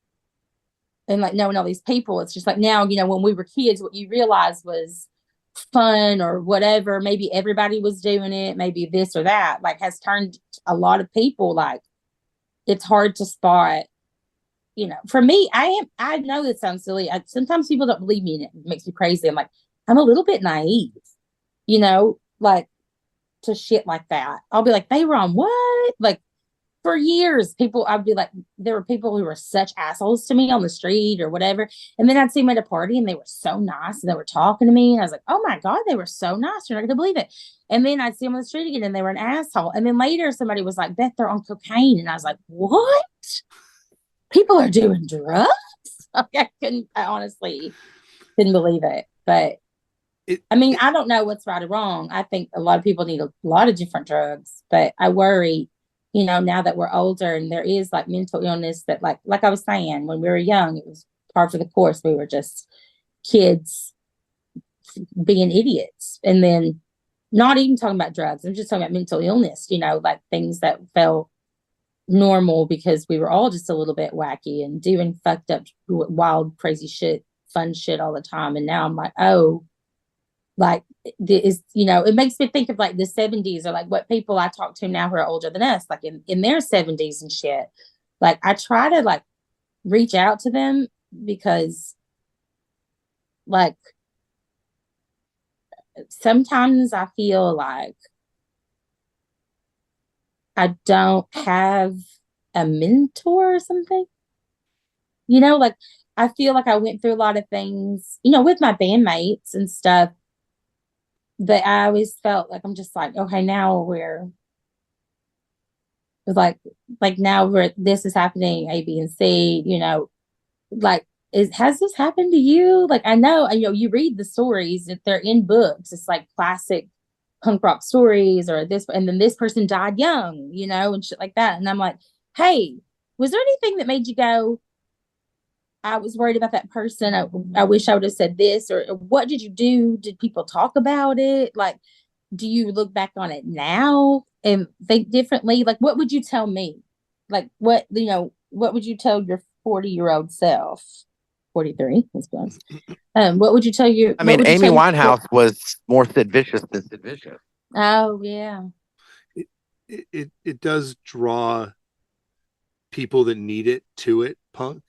and like knowing all these people, it's just like now, you know, when we were kids, what you realized was fun or whatever, maybe everybody was doing it, maybe this or that, like has turned a lot of people, like, it's hard to spot. You know, for me, I know this sounds silly. Sometimes people don't believe me and it makes me crazy. I'm like, I'm a little bit naive, you know, like to shit like that. I'll be like, they were on what? Like for years, I'd be like, there were people who were such assholes to me on the street or whatever. And then I'd see them at a party and they were so nice and they were talking to me. And I was like, oh my God, they were so nice. You're not going to believe it. And then I'd see them on the street again and they were an asshole. And then later somebody was like, Beth, they're on cocaine. And I was like, what? People are doing drugs? I honestly couldn't believe it. But I mean, I don't know what's right or wrong. I think a lot of people need a lot of different drugs, but I worry, you know, now that we're older and there is like mental illness that like I was saying, when we were young, it was par for the course. We were just kids being idiots. And then not even talking about drugs. I'm just talking about mental illness, you know, like things that felt normal because we were all just a little bit wacky and doing fucked up, wild, crazy shit, fun shit all the time. And now I'm like, oh, like this, it makes me think of like the 70s or like what people I talk to now who are older than us, like in their 70s and shit. Like I try to like reach out to them because like sometimes I feel like I don't have a mentor or something. Like I feel like I went through a lot of things, with my bandmates and stuff. But I always felt like I'm just like, okay, now we're like now we're this is happening, A, B, and C, like has this happened to you? Like I know, you read the stories that they're in books. It's like classic punk rock stories or this, and then this person died young, and shit like that. And I'm like, hey, was there anything that made you go, I was worried about that person. I wish I would have said this, or what did you do? Did people talk about it? Like, do you look back on it now and think differently? Like, what would you tell me? Like, what would you tell your 40-year-old self? 43, I suppose. What would you tell you? I mean, Amy Winehouse was more Sid Vicious than Sid Vicious. Oh, yeah. It does draw people that need it to it, punk.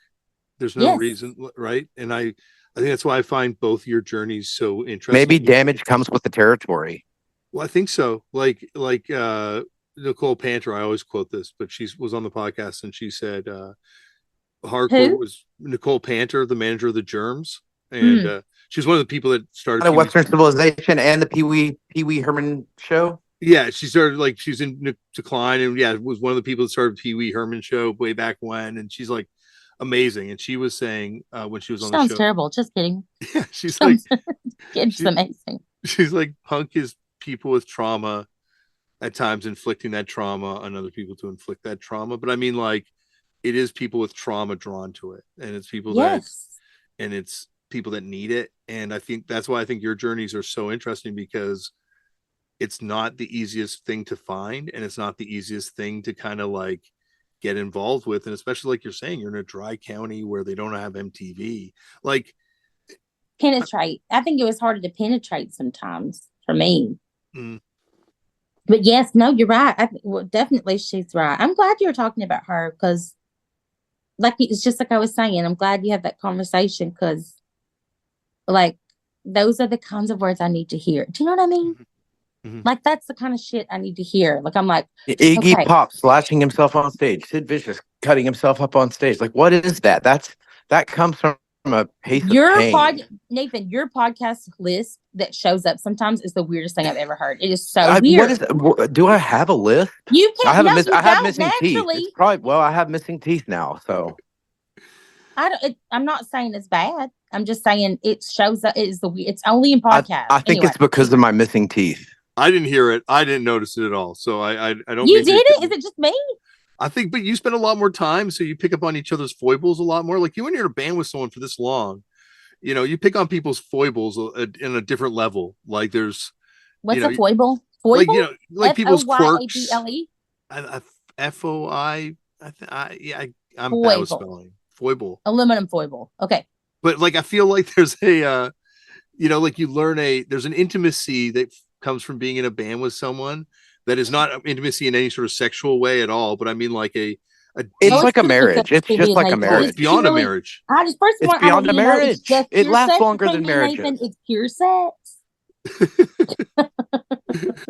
There's no reason, right? And I think that's why I find both your journeys so interesting. Maybe damage comes with the territory. Well, I think so. Like Nicole Panter, I always quote this, but she was on the podcast and she said hardcore was Nicole Panter, the manager of the Germs. And she's one of the people that started Western Civilization and the Pee Wee Herman show. Yeah, she started she's in decline, and was one of the people that started Pee Wee Herman show way back when, and she's like amazing. And she was saying when she was on the show, sounds terrible. Just kidding. Yeah, she's like, it's amazing. She's like, punk is people with trauma at times inflicting that trauma on other people to inflict that trauma. But I mean, like, it is people with trauma drawn to it, and it's people it's people that need it. And I think that's why I think your journeys are so interesting, because it's not the easiest thing to find, and it's not the easiest thing to kind of like get involved with. And especially like you're saying, you're in a dry county where they don't have MTV. Like, penetrate. I think it was harder to penetrate sometimes for me. But yes, no, you're right. Definitely she's right. I'm glad you're talking about her, because like it's just like I was saying, I'm glad you had that conversation, because like those are the kinds of words I need to hear. Do you know what I mean? Like that's the kind of shit I need to hear. Like I'm like, Iggy Pop slashing himself on stage, Sid Vicious cutting himself up on stage. Like, what is that? That comes from a pace of pain. Nathan, your podcast list that shows up sometimes is the weirdest thing I've ever heard. It is so weird. Do I have a list? You can't. I have missing teeth. It's probably, I have missing teeth now. So I'm not saying it's bad. I'm just saying it shows up. It's only in podcasts. I think it's because of my missing teeth. I didn't hear it. I didn't notice it at all. So I don't. You did it? Is it just me? I think, but you spend a lot more time, so you pick up on each other's foibles a lot more. Like when you're in a band with someone for this long, you pick on people's foibles in a different level. Like there's what's a foible? Foible? Like people's quirks. F-O-Y-A-B-L-E? I'm bad with spelling. Foible. Aluminum foible. Okay. But like I feel like there's a like you learn there's an intimacy that comes from being in a band with someone that is not intimacy in any sort of sexual way at all. But I mean like it's like a marriage. It's just like a marriage. It's beyond a marriage. It's beyond a marriage. It lasts longer than marriage. It's pure sex.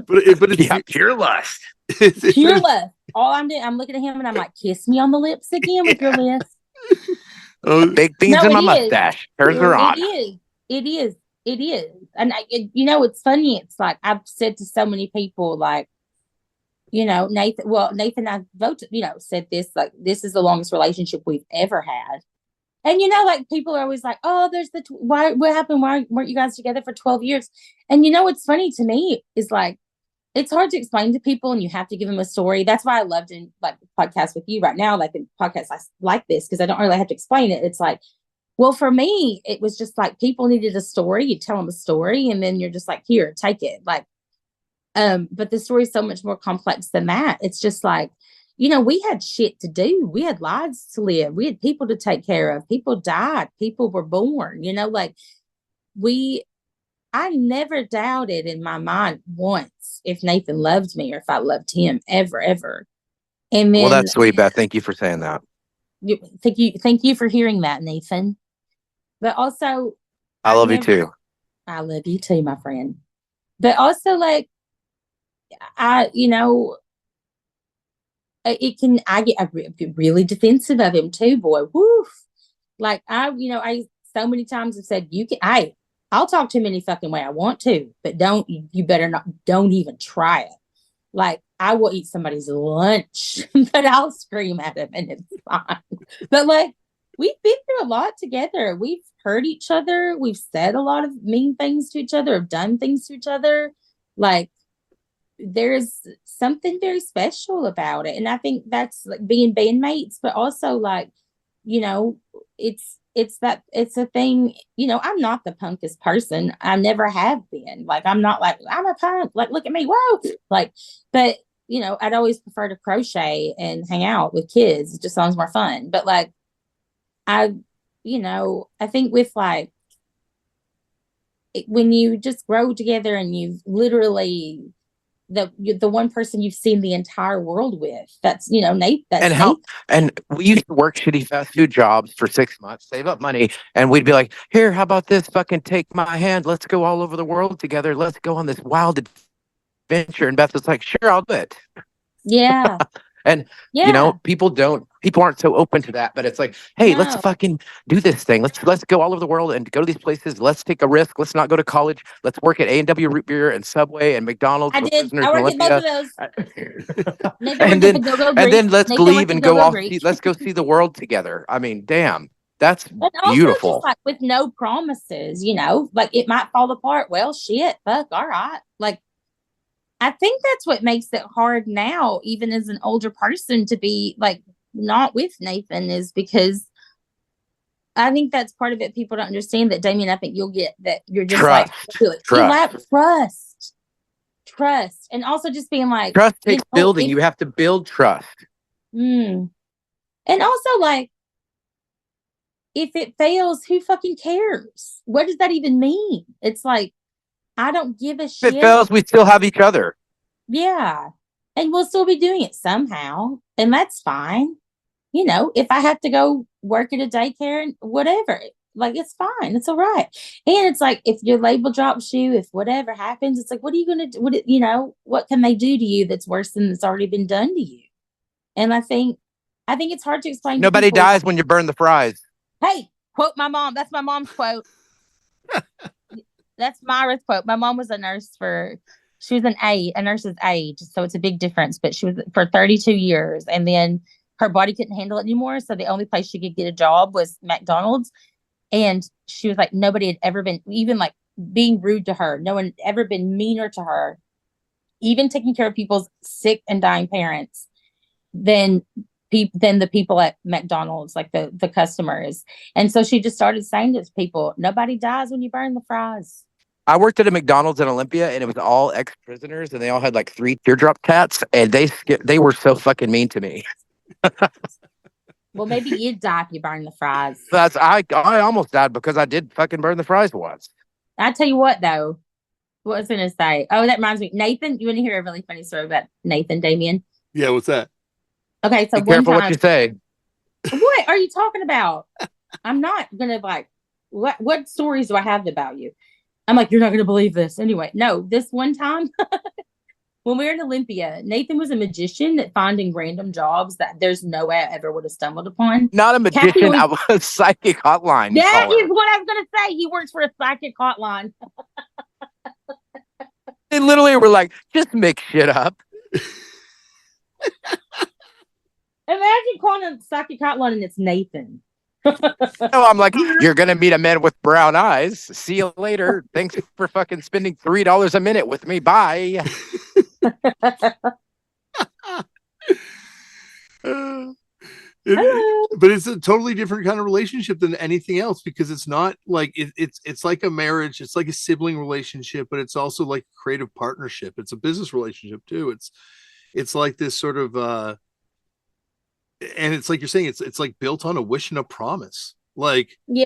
but it's pure lust. Pure lust. All I'm doing, I'm looking at him and I'm like, kiss me on the lips again with your lips. Big things in my mustache. Hers are on. It is. And it's funny. It's like I've said to so many people, like, Nathan, I voted, said this, like, this is the longest relationship we've ever had. And, like people are always like, oh, there's what happened? Why weren't you guys together for 12 years? And, what's funny to me is like, it's hard to explain to people and you have to give them a story. That's why I love doing like podcasts with you right now, like the podcasts like this, because I don't really have to explain it. It's like, well, for me, it was just like people needed a story. You tell them a story and then you're just like, here, take it. Like, but the story is so much more complex than that. It's just like, we had shit to do. We had lives to live. We had people to take care of. People died. People were born. Like I never doubted in my mind once if Nathan loved me or if I loved him ever, ever. And then, well, that's sweet, Beth. Thank you for saying that. Thank you for hearing that, Nathan. But also, I love you too. I love you too, my friend. But also, like, I get really defensive of him too, boy. Woof. Like I so many times have said, I'll talk to him any fucking way I want to, but you better not, don't even try it. Like, I will eat somebody's lunch, but I'll scream at him and it's fine. But like, we've been through a lot together. We've hurt each other. We've said a lot of mean things to each other, have done things to each other. Like, there's something very special about it. And I think that's like being bandmates, but also like, it's a thing, I'm not the punkest person. I never have been. Like, I'm not like, I'm a punk, like, look at me, whoa. Like, but I'd always prefer to crochet and hang out with kids. It just sounds more fun. But like, I think with like, when you just grow together and you've literally the one person you've seen the entire world with, that's Nate, and we used to work shitty fast food jobs for 6 months, save up money, and we'd be like, here, how about this, fucking take my hand, let's go all over the world together, let's go on this wild adventure. And Beth was like, sure, I'll do it. Yeah. And people aren't so open to that, but it's like, hey, let's fucking do this thing. Let's go all over the world and go to these places. Let's take a risk. Let's not go to college. Let's work at A&W Root Beer and Subway and McDonald's. I worked at both of those. and then let's leave and go off. Let's go see the world together. I mean, damn, that's beautiful. Just like with no promises, like it might fall apart. Well, shit, fuck, all right. Like, I think that's what makes it hard now, even as an older person, to be like not with Nathan, is because I think that's part of it. People don't understand that, Damian. I think you'll get that you're just trust. You lack trust, and also just being like, trust takes building. You have to build trust. And also, like, if it fails, who fucking cares? What does that even mean? It's like, I don't give a shit. If it fails, we still have each other. Yeah. And we'll still be doing it somehow. And that's fine. If I have to go work at a daycare and whatever, like, it's fine. It's all right. And it's like, if your label drops you, if whatever happens, it's like, what are you going to do? What can they do to you that's worse than that's already been done to you? And I think it's hard to explain. Nobody dies when you burn the fries. Hey, quote my mom. That's my mom's quote. That's Myra's quote. My mom was a nurse she was a nurse's aide. So it's a big difference, but she was for 32 years. And then her body couldn't handle it anymore. So the only place she could get a job was McDonald's. And she was like, nobody had ever been even like being rude to her. No one had ever been meaner to her, even taking care of people's sick and dying parents than the people at McDonald's, like the customers. And so she just started saying to people, nobody dies when you burn the fries. I worked at a McDonald's in Olympia, and it was all ex-prisoners, and they all had like 3 teardrop tats, and they were so fucking mean to me. Well, maybe you'd die if you burn the fries. I almost died because I did fucking burn the fries once. I tell you what, though, what was I going to say? Oh, that reminds me, Nathan. You want to hear a really funny story about Nathan, Damian? Yeah, what's that? Okay, so be careful what you say. What are you talking about? I'm not gonna like. What stories do I have about you? I'm like, you're not gonna believe this. Anyway, no. This one time when we were in Olympia, Nathan was a magician at finding random jobs that there's no way I ever would have stumbled upon. Not a magician. I was a psychic hotline. That is what I was gonna say. He works for a psychic hotline. They literally were like, just make shit up. Imagine calling a psychic hotline and it's Nathan. No, I'm like, you're gonna meet a man with brown eyes. See you later. Thanks for fucking spending $3 a minute with me. Bye. But it's a totally different kind of relationship than anything else, because it's not like it's like a marriage. It's like a sibling relationship, but it's also like a creative partnership. It's a business relationship too. It's like this sort of And it's like you're saying, it's like built on a wish and a promise. Like, yeah,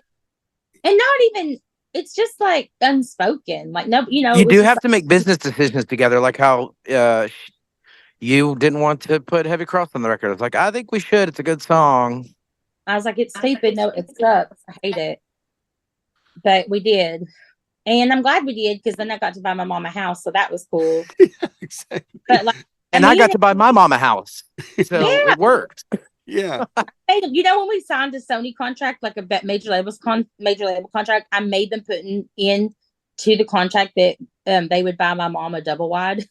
and not even. It's just like unspoken. Like no, it You was do just have like, to make business decisions together, like how you didn't want to put Heavy Cross on the record. It's like, I think we should. It's a good song. I was like, it's stupid. No, it sucks. I hate it. But we did. And I'm glad we did because then I got to buy my mom a house. So that was cool. yeah, exactly. But like, And I got to buy my mom a house. So Yeah. it worked. Yeah. When we signed a Sony contract, like a major label contract, I made them put in to the contract that they would buy my mom a double wide.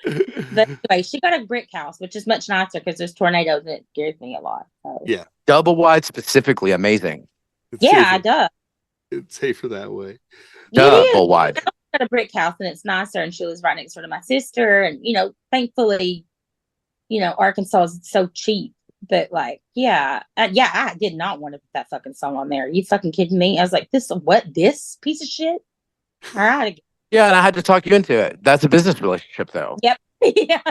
But anyway, she got a brick house, which is much nicer because there's tornadoes and it scares me a lot. So. Yeah. Double wide specifically, amazing. It's I does. It's safer that way. Double wide. I got a brick house and it's nicer, and she lives right next door to my sister. And thankfully, Arkansas is so cheap that I did not want to put that fucking song on there. Are you fucking kidding me? I was like, this piece of shit? All right. Yeah, and I had to talk you into it. That's a business relationship, though. Yep. Yeah.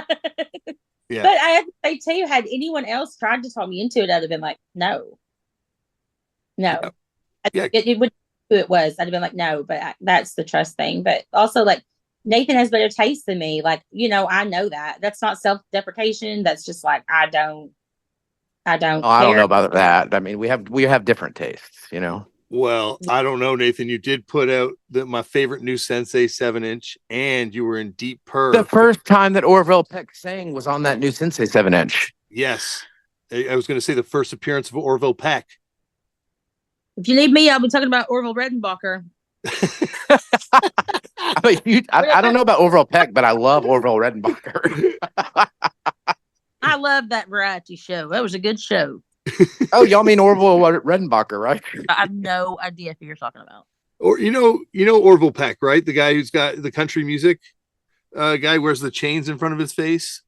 Yeah. But I have to say, too, had anyone else tried to talk me into it, I'd have been like, no. Yeah. It would who it was. I'd have been like, no, but that's the trust thing. But also, like, Nathan has better taste than me. Like, I know that. That's not self-deprecation. That's just like, I don't Oh, I don't know about that. I mean, we have different tastes, Well, I don't know, Nathan. You did put out my favorite new Sensei 7-inch, and you were in Deep Purr. The first time that Orville Peck sang was on that new Sensei 7-inch. Yes. I was going to say the first appearance of Orville Peck. If you need me, I'll be talking about Orville Redenbacher. I don't know about Orville Peck, but I love Orville Redenbacher. I love that variety show. That was a good show. Oh, y'all mean Orville Redenbacher, right? I have no idea who you're talking about. Or Orville Peck, right? The guy who's got the country music guy wears the chains in front of his face.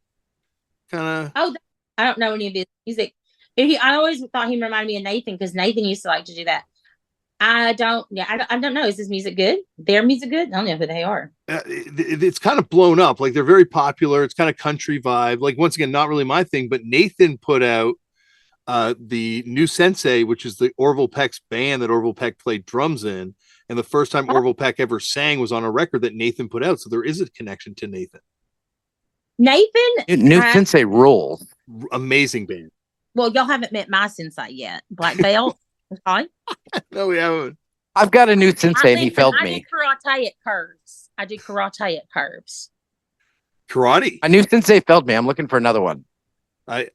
Kind of. Oh, I don't know any of his music. I always thought he reminded me of Nathan because Nathan used to like to do that. I don't know. Is his music good? Their music good? I don't know who they are. It's kind of blown up. Like they're very popular. It's kind of country vibe. Like once again, not really my thing, but Nathan put out the new Sensei, which is the Orville Peck's band that Orville Peck played drums in. And the first time Orville Peck ever sang was on a record that Nathan put out. So there is a connection to Nathan. New Sensei rules. Amazing band. Well, y'all haven't met my sensei yet. Black belt. Okay. No, we haven't. I've got a new sensei and he failed me. I do karate at curves. Karate. A new sensei failed me. I'm looking for another one. I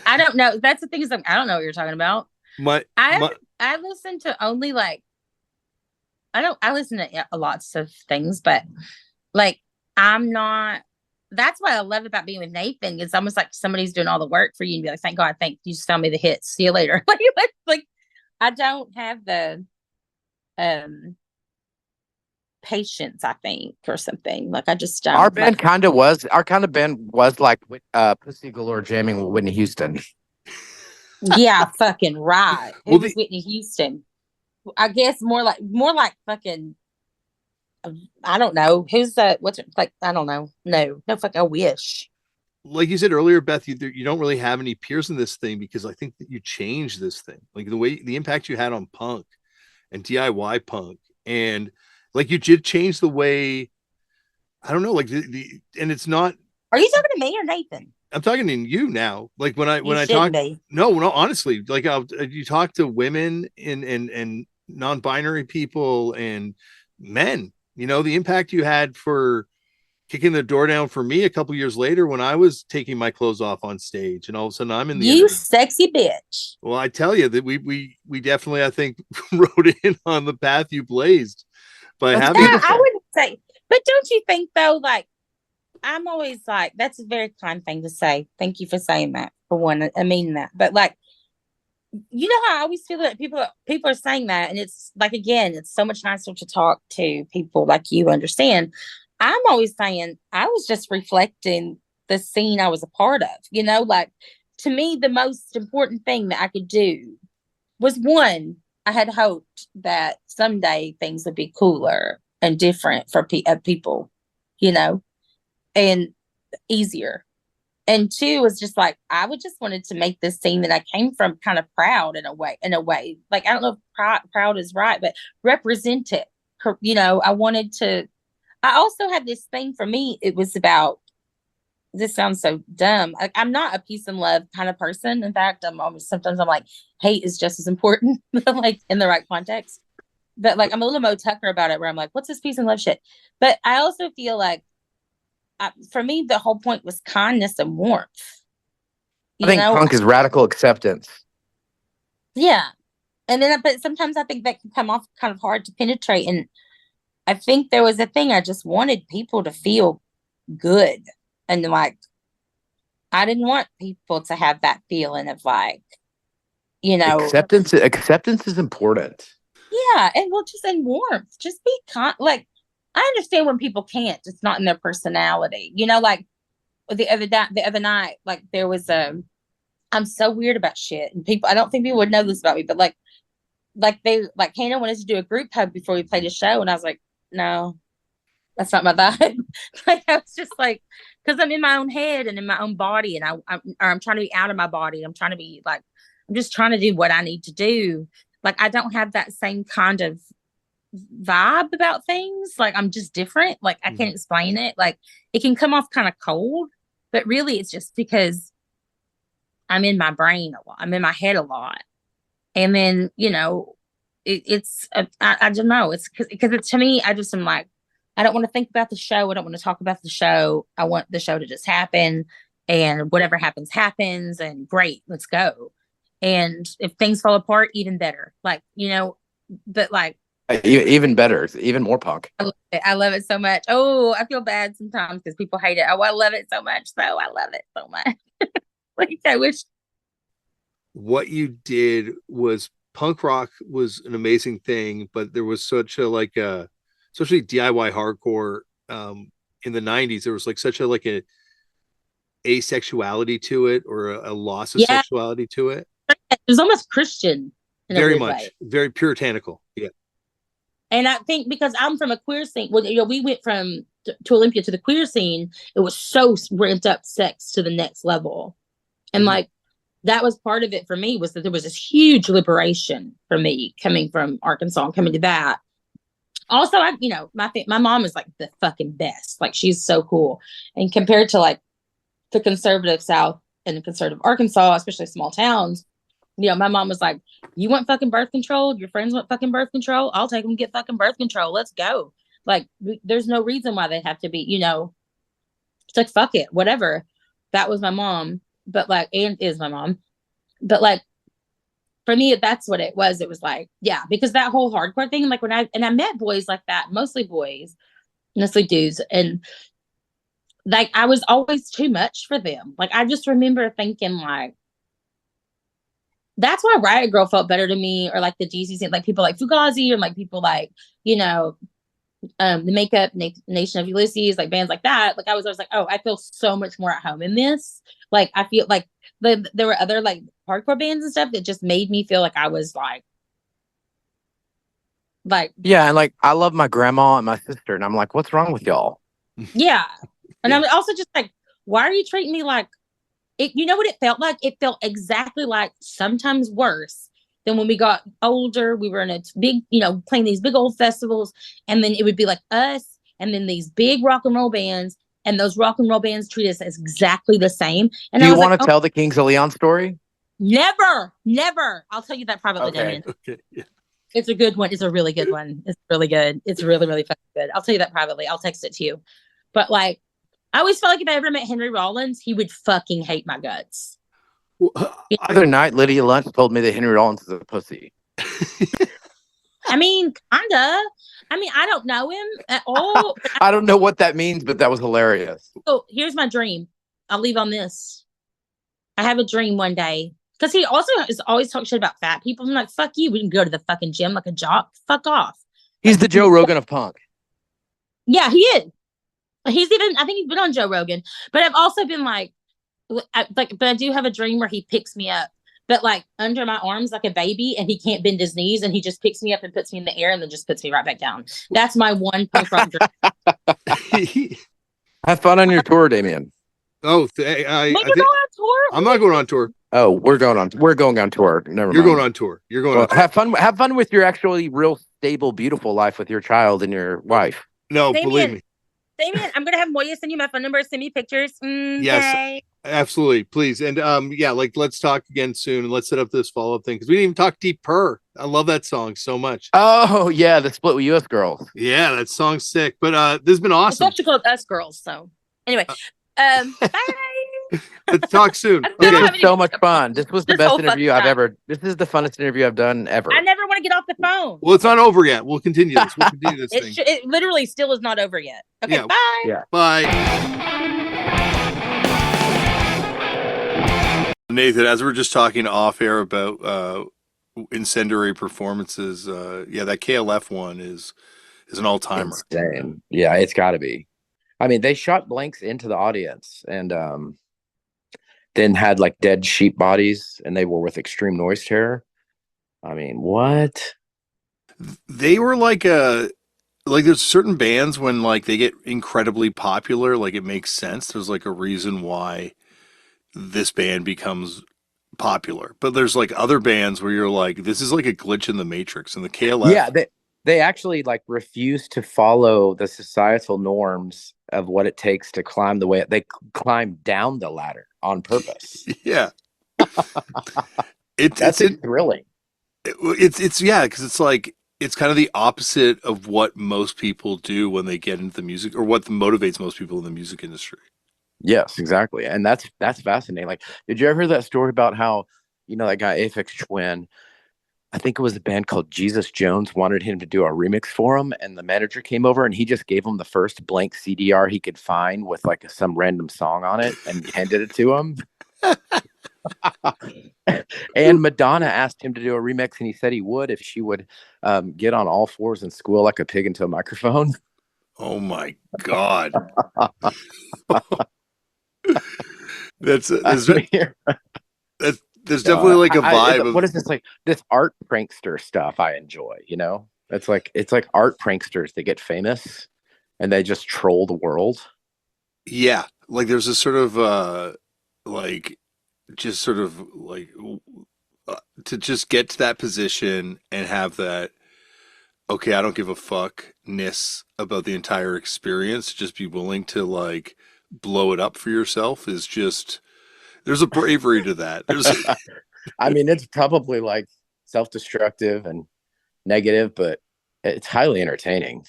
don't know. That's the thing is, I don't know what you're talking about. I listen to only like I listen to a lots of things, but like I'm not. That's what I love about being with Nathan. It's almost like somebody's doing all the work for you and be like, thank God, thank you, just tell me the hits. See you later. like I don't have the patience, I think, or something. Like I just don't. Our kind of band was like Pussy Galore jamming with Whitney Houston. Yeah, fucking right. Who was Whitney Houston? I guess more like fucking. I don't know. Who's that? What's it like? I don't know. No, fuck. I wish. Like you said earlier, Beth, you don't really have any peers in this thing because I think that you changed this thing. Like the impact you had on punk and DIY punk, and like you did change the way. I don't know, like and it's not. Are you talking to me or Nathan? I'm talking to you now. Like when I talk. No, honestly, like you talk to women and non-binary people and men. The impact you had for kicking the door down for me a couple years later when I was taking my clothes off on stage, and all of a sudden I'm in the sexy bitch. Well, I tell you that we definitely, I think, rode in on the path you blazed by having. I wouldn't say, but don't you think though? Like, I'm always like, that's a very kind thing to say. Thank you for saying that. For one, I mean that, but like. You know how I always feel that people are saying that, and it's like, again, it's so much nicer to talk to people like you understand. I'm always saying I was just reflecting the scene I was a part of. Like to me, the most important thing that I could do was one, I had hoped that someday things would be cooler and different for people, and easier. And two was just like, I would just wanted to make this scene that I came from kind of proud in a way. Like, I don't know if proud is right, but represent it. You know, I also had this thing for me. It was about, this sounds so dumb. Like, I'm not a peace and love kind of person. In fact, sometimes I'm like, hate is just as important, like in the right context. But like, I'm a little Mo Tucker about it, where I'm like, what's this peace and love shit? But I also feel like, for me, the whole point was kindness and warmth. I think punk is radical acceptance. Yeah. And then, but sometimes I think that can come off kind of hard to penetrate. And I think there was a thing, I just wanted people to feel good. And like, I didn't want people to have that feeling of like, you know. Acceptance is important. Yeah. And well, just in warmth, just be like, I understand when people can't, it's not in their personality, you know, like the other night, like there was I'm so weird about shit, and I don't think people would know this about me, but like Hannah wanted to do a group hug before we played a show. And I was like, no, that's not my vibe. Like, I was just like, cause I'm in my own head and in my own body, and I'm trying to be out of my body. I'm trying to be like, I'm just trying to do what I need to do. Like, I don't have that same kind of vibe about things. Like, I'm just different. Like, I can't explain it. Like, it can come off kind of cold, but really it's just because I'm in my brain a lot. I'm in my head a lot. And then, you know, I don't know. It's because it's, to me, I just am like, I don't want to think about the show. I don't want to talk about the show. I want the show to just happen, and whatever happens, and great, let's go. And if things fall apart, even better. Like, you know, but like, even better, even more punk. I love it so much. Oh, I feel bad sometimes because people hate it. Oh, I love it so much. I love it so much. Like, I wish. What you did was, punk rock was an amazing thing, but there was such a, like a, especially DIY hardcore in the 90s, there was like such a, like a asexuality to it, or a loss of sexuality to it. It was almost Christian in very a much way. Very puritanical. Yeah. And I think because I'm from a queer scene, well, you know, we went from to Olympia to the queer scene. It was so ramped up sex to the next level. And like, that was part of it for me, was that there was this huge liberation for me coming from Arkansas and coming to that. Also, you know, my mom is like the fucking best. Like, she's so cool. And compared to like the conservative South and the conservative Arkansas, especially small towns, you know, my mom was like, you want fucking birth control? Your friends want fucking birth control? I'll take them to get fucking birth control. Let's go. Like, there's no reason why they have to be, you know, it's like, fuck it, whatever. That was my mom. But like, and is my mom. But like, for me, that's what it was. It was like, yeah, because that whole hardcore thing, like I met boys like that, mostly boys, mostly dudes. And like, I was always too much for them. Like, I just remember thinking like, that's why Riot Girl felt better to me, or like the GCC, like people like Fugazi, or like people like, you know, the Makeup, Nation of Ulysses, like bands like that. Like, I was like, oh, I feel so much more at home in this. Like, I feel like there were other like hardcore bands and stuff that just made me feel like I was like yeah. And like, I love my grandma and my sister, and I'm like, what's wrong with y'all? Yeah. And I'm also just like, why are you treating me like it? You know what it felt like? It felt exactly like, sometimes worse than when we got older. We were in a big, you know, playing these big old festivals, and then it would be like us and then these big rock and roll bands, and those rock and roll bands treat us as exactly the same. And do you want to tell the Kings of Leon story? Never. I'll tell you that privately, okay. Damian. Okay. Yeah. It's a good one. It's a really good one. It's really good. It's really, really fucking good. I'll tell you that privately. I'll text it to you. But like, I always felt like if I ever met Henry Rollins, he would fucking hate my guts. Well, the other night, Lydia Lunch told me that Henry Rollins is a pussy. I mean, kinda. I mean, I don't know him at all. I don't know what that means, but that was hilarious. So here's my dream. I'll leave on this. I have a dream one day, because he also is always talking shit about fat people. I'm like, fuck you. We can go to the fucking gym like a jock. Fuck off. He's the Joe Rogan of punk. Yeah, he is. I think he's been on Joe Rogan. But I've also been like, but I do have a dream where he picks me up, but like under my arms like a baby, and he can't bend his knees, and he just picks me up and puts me in the air and then just puts me right back down. That's my one punk rock dream. Have fun on your tour, Damian. Oh, But you're going on tour. I'm not going on tour. Oh, we're going on tour. Never You're mind. going on tour. You're going on tour. Have fun with your actually real stable, beautiful life with your child and your wife. No, believe me. Damian, I'm gonna have Moya send you my phone number, send me pictures. Yes, okay. Absolutely, please. And yeah, like let's talk again soon and let's set up this follow-up thing because we didn't even talk Deep Purr. I love that song so much. Oh yeah, the split with US Girls. Yeah, that song's sick. But this has been awesome. It's actually called Us Girls. So anyway, bye. Let's talk soon. This was so much fun. This was the best interview I've time. ever. This is the funnest interview I've done ever. I never want to get off the phone. Well, it's not over yet. We'll continue this. We'll continue this thing. It literally still is not over yet. Okay, Yeah. bye. Yeah. Bye. Nathan, as we're just talking off air about incendiary performances, yeah, that KLF one is an all-timer. Insane. Yeah, it's got to be. I mean, they shot blanks into the audience and then had like dead sheep bodies, and they were with extreme noise terror. I mean, what? They were like there's certain bands when like they get incredibly popular, like it makes sense. There's like a reason why this band becomes popular. But there's like other bands where you're like, this is like a glitch in the matrix. And the KLF. Yeah, they actually like refuse to follow the societal norms of what it takes to climb the way they climb down the ladder on purpose. Yeah. That's thrilling. It's yeah, because it's like it's kind of the opposite of what most people do when they get into the music, or what motivates most people in the music industry. Yes, exactly. And that's fascinating. Like, did you ever hear that story about how, that guy Aphex Twin, I think it was a band called Jesus Jones, wanted him to do a remix for him, and the manager came over and he just gave him the first blank CDR he could find with like some random song on it and handed it to him. And Madonna asked him to do a remix, and he said he would if she would get on all fours and squeal like a pig into a microphone. Oh my God. There's definitely like a vibe. What is this, like this art prankster stuff I enjoy, It's like art pranksters that get famous and they just troll the world. Yeah. Like there's a sort of to just get to that position and have that, okay, I don't give a fuckness about the entire experience. Just be willing to like blow it up for yourself is just, there's a bravery to that. I mean, it's probably like self-destructive and negative, but it's highly entertaining.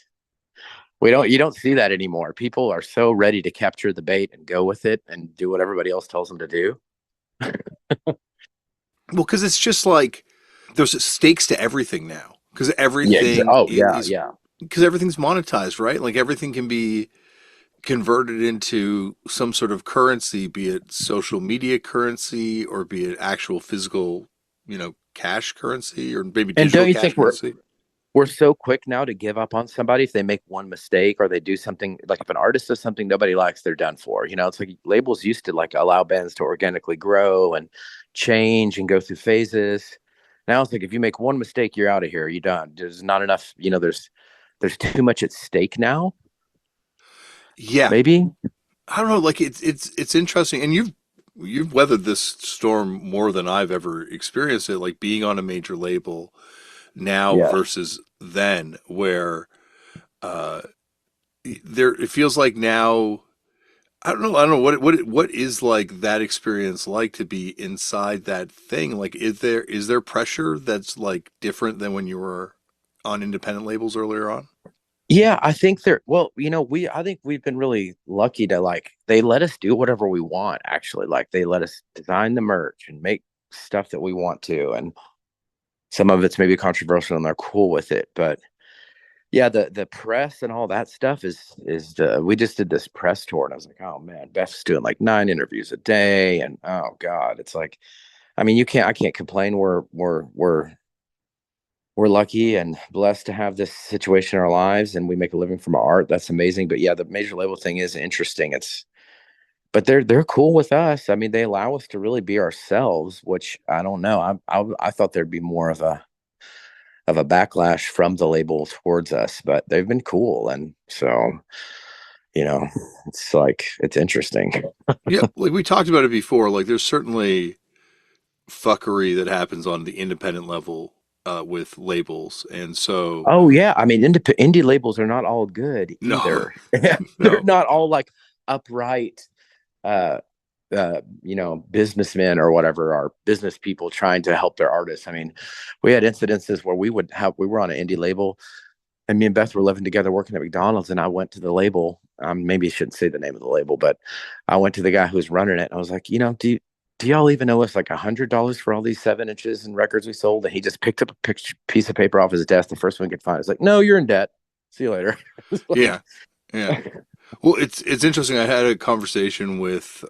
You don't see that anymore. People are so ready to capture the bait and go with it and do what everybody else tells them to do. Well, because it's just like there's stakes to everything now. Because everything, because everything's monetized, right? Like everything can be converted into some sort of currency, be it social media currency or be it actual physical, cash currency or maybe digital. And don't you think currency. We're so quick now to give up on somebody if they make one mistake or they do something, like if an artist does something nobody likes, they're done for. It's like labels used to like allow bands to organically grow and change and go through phases. Now it's like if you make one mistake, you're out of here. You're done. There's not enough. There's too much at stake now. Yeah, maybe. I don't know. Like it's interesting, and you've weathered this storm more than I've ever experienced it. Like being on a major label now versus then, where it feels like now. I don't know what is like that experience like to be inside that thing. Like, is there pressure that's like different than when you were on independent labels earlier on? Yeah, I think I think we've been really lucky to like, they let us do whatever we want, actually. Like they let us design the merch and make stuff that we want to. And some of it's maybe controversial and they're cool with it. But yeah, the press and all that stuff we just did this press tour and I was like, oh man, Beth's doing like 9 interviews a day. And oh God, it's like, I mean, I can't complain. We're lucky and blessed to have this situation in our lives and we make a living from our art. That's amazing. But yeah, the major label thing is interesting. But they're cool with us. I mean, they allow us to really be ourselves, which I don't know. I thought there'd be more of a backlash from the label towards us, but they've been cool. And so, you know, it's like, it's interesting. Yeah, like we talked about it before. Like, there's certainly fuckery that happens on the independent level with labels, and so Oh yeah, I mean, indie labels are not all good no, either. They're no, not all like upright, uh, businessmen or whatever, are business people trying to help their artists. I mean, we had incidences where we were on an indie label, and me and Beth were living together working at McDonald's, and I went to the label. Maybe I shouldn't say the name of the label, but I went to the guy who was running it. And I was like, do y'all even owe us like $100 for all these 7 inches and records we sold? And he just picked up a piece of paper off his desk, the first one he could find. It's like, no, you're in debt. See you later. yeah, yeah. Well, it's interesting. I had a conversation with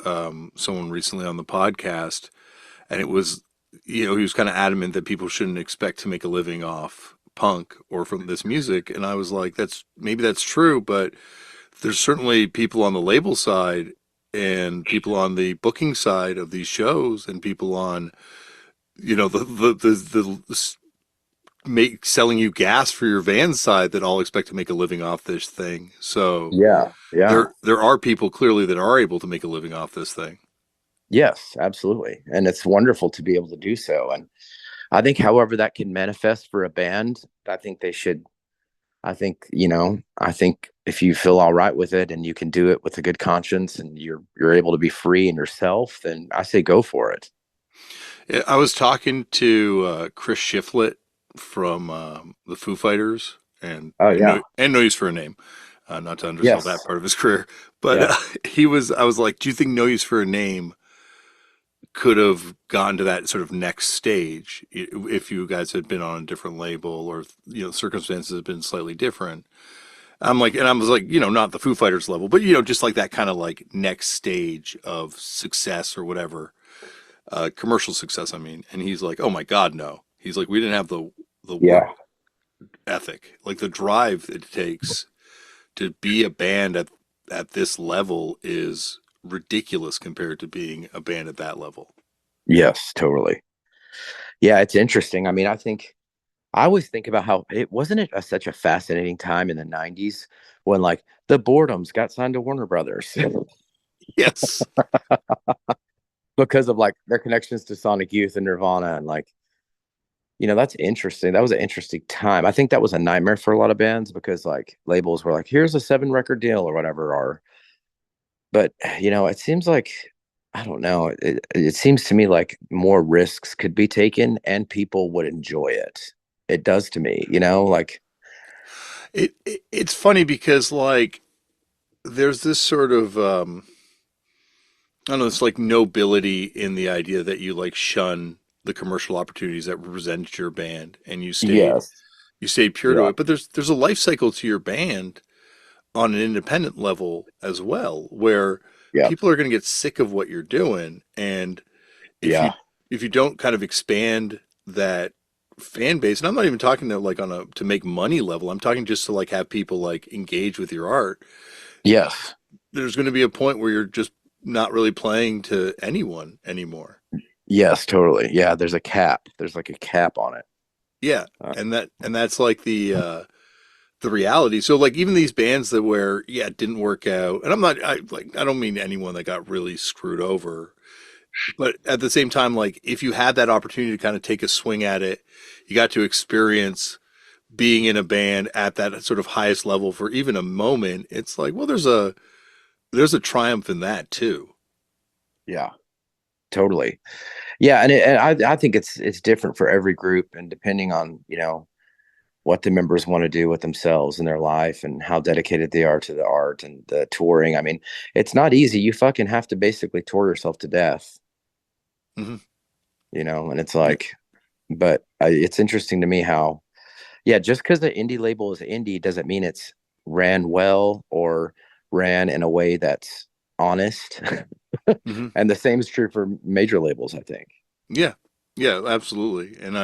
someone recently on the podcast, and it was, he was kind of adamant that people shouldn't expect to make a living off punk or from this music, and I was like, that's true, but there's certainly people on the label side and people on the booking side of these shows and people on, the make selling you gas for your van side that all expect to make a living off this thing. So Yeah. Yeah. there are people clearly that are able to make a living off this thing. Yes, absolutely. And it's wonderful to be able to do so. And I think however that can manifest for a band, I think they should. I think if you feel all right with it and you can do it with a good conscience and you're able to be free in yourself, then I say go for it. Yeah, I was talking to Chris Shiflett from the Foo Fighters, Oh yeah. and No Use for a Name, not to undersell that Yes. part of his career, but Yeah. I was like, do you think No Use for a Name could have gone to that sort of next stage if you guys had been on a different label, or circumstances had been slightly different? I was like, not the Foo Fighters level, but just like that kind of like next stage of success or whatever, commercial success, I mean. And he's like, oh my God, no. He's like, we didn't have the work Yeah. ethic, like the drive it takes to be a band at this level is ridiculous compared to being a band at that level. Yes, totally. Yeah, it's interesting. I mean, I always think about how such a fascinating time in the 90s when like the Boredoms got signed to Warner Brothers Yes. because of like their connections to Sonic Youth and Nirvana, and like, that's interesting. That was an interesting time. I think that was a nightmare for a lot of bands because like labels were like, here's a 7 record deal or whatever. But it seems like, I don't know. It seems to me like more risks could be taken and people would enjoy it. It does to me, like. It's funny because like there's this sort of I don't know, it's like nobility in the idea that you like shun the commercial opportunities that represent your band and Yes. you stayed pure to Yeah. it. But there's a life cycle to your band on an independent level as well, where Yeah. people are going to get sick of what you're doing, and if Yeah. you don't kind of expand that fan base, and I'm not even talking to like on a to make money level, I'm talking just to like have people like engage with your art, Yes. there's going to be a point where you're just not really playing to anyone anymore. Yes, totally. Yeah, there's a cap. There's like a cap on it. Yeah, Uh, and that's like the reality. So like even these bands that where it didn't work out, and I don't mean anyone that got really screwed over, but at the same time, like if you had that opportunity to kind of take a swing at it, you got to experience being in a band at that sort of highest level for even a moment. It's like, well, there's a triumph in that too. yeah, totally. Yeah, and I think it's different for every group, and depending on what the members want to do with themselves and their life and how dedicated they are to the art and the touring. I mean, it's not easy. You fucking have to basically tour yourself to death, Hmm. and it's like, but it's interesting to me how, yeah, just because the indie label is indie doesn't mean it's ran well or ran in a way that's honest. Hmm. And the same is true for major labels, I think. Yeah, yeah, absolutely. And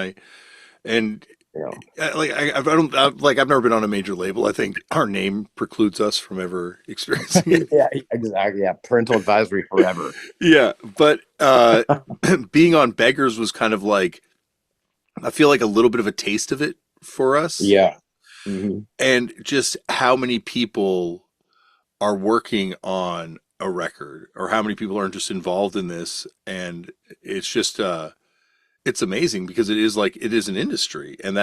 You know. I don't like I've never been on a major label. I think our name precludes us from ever experiencing it. Yeah, exactly. Yeah, parental advisory forever. Yeah, but being on Beggars was kind of like I feel like a little bit of a taste of it for us, Yeah. Hmm. and just how many people are working on a record or how many people are just involved in this. And it's just, it's amazing because it is an industry. And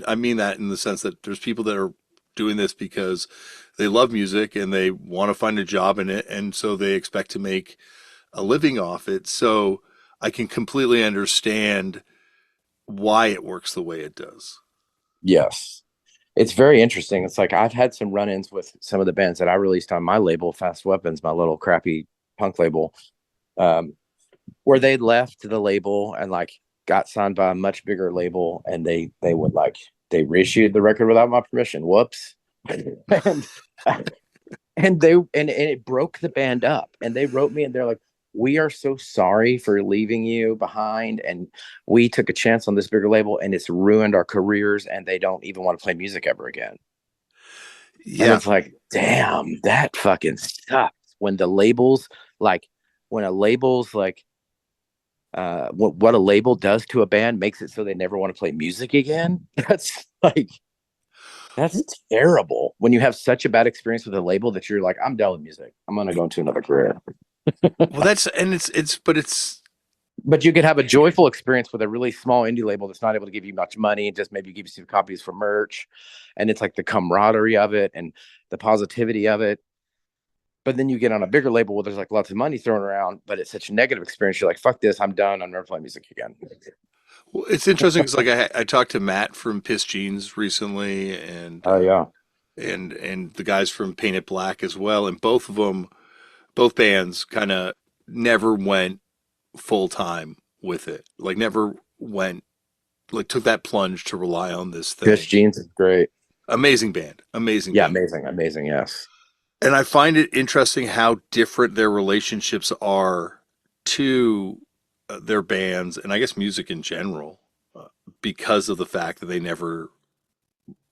I mean that in the sense that there's people that are doing this because they love music and they want to find a job in it. And so they expect to make a living off it. So I can completely understand why it works the way it does. Yes. It's very interesting. It's like I've had some run-ins with some of the bands that I released on my label, Fast Weapons, my little crappy punk label, where they left the label and like got signed by a much bigger label, and they would like they reissued the record without my permission. Whoops. and and it broke the band up. And they wrote me and they're like, we are so sorry for leaving you behind, and we took a chance on this bigger label and it's ruined our careers, and they don't even want to play music ever again. Yeah. And it's like, damn, that fucking sucks. When the labels like when a label's like what a label does to a band makes it so they never want to play music again. That's terrible. When you have such a bad experience with a label that you're like, I'm done with music, I'm gonna go into another career. Well, But you could have a joyful experience with a really small indie label that's not able to give you much money, just maybe give you some copies for merch. And it's like the camaraderie of it and the positivity of it. But then you get on a bigger label where there's like lots of money thrown around, but it's such a negative experience. You're like, fuck this, I'm done. I'm never playing music again. well, it's interesting because like I talked to Matt from Piss Jeans recently, and Oh yeah. and the guys from Paint It Black as well, and both bands kind of never went full time with it. Like never went like took that plunge to rely on this thing. Fish Jeans is great. Amazing band. Amazing Yeah, band. amazing, yes. And I find it interesting how different their relationships are to their bands and I guess music in general because of the fact that they never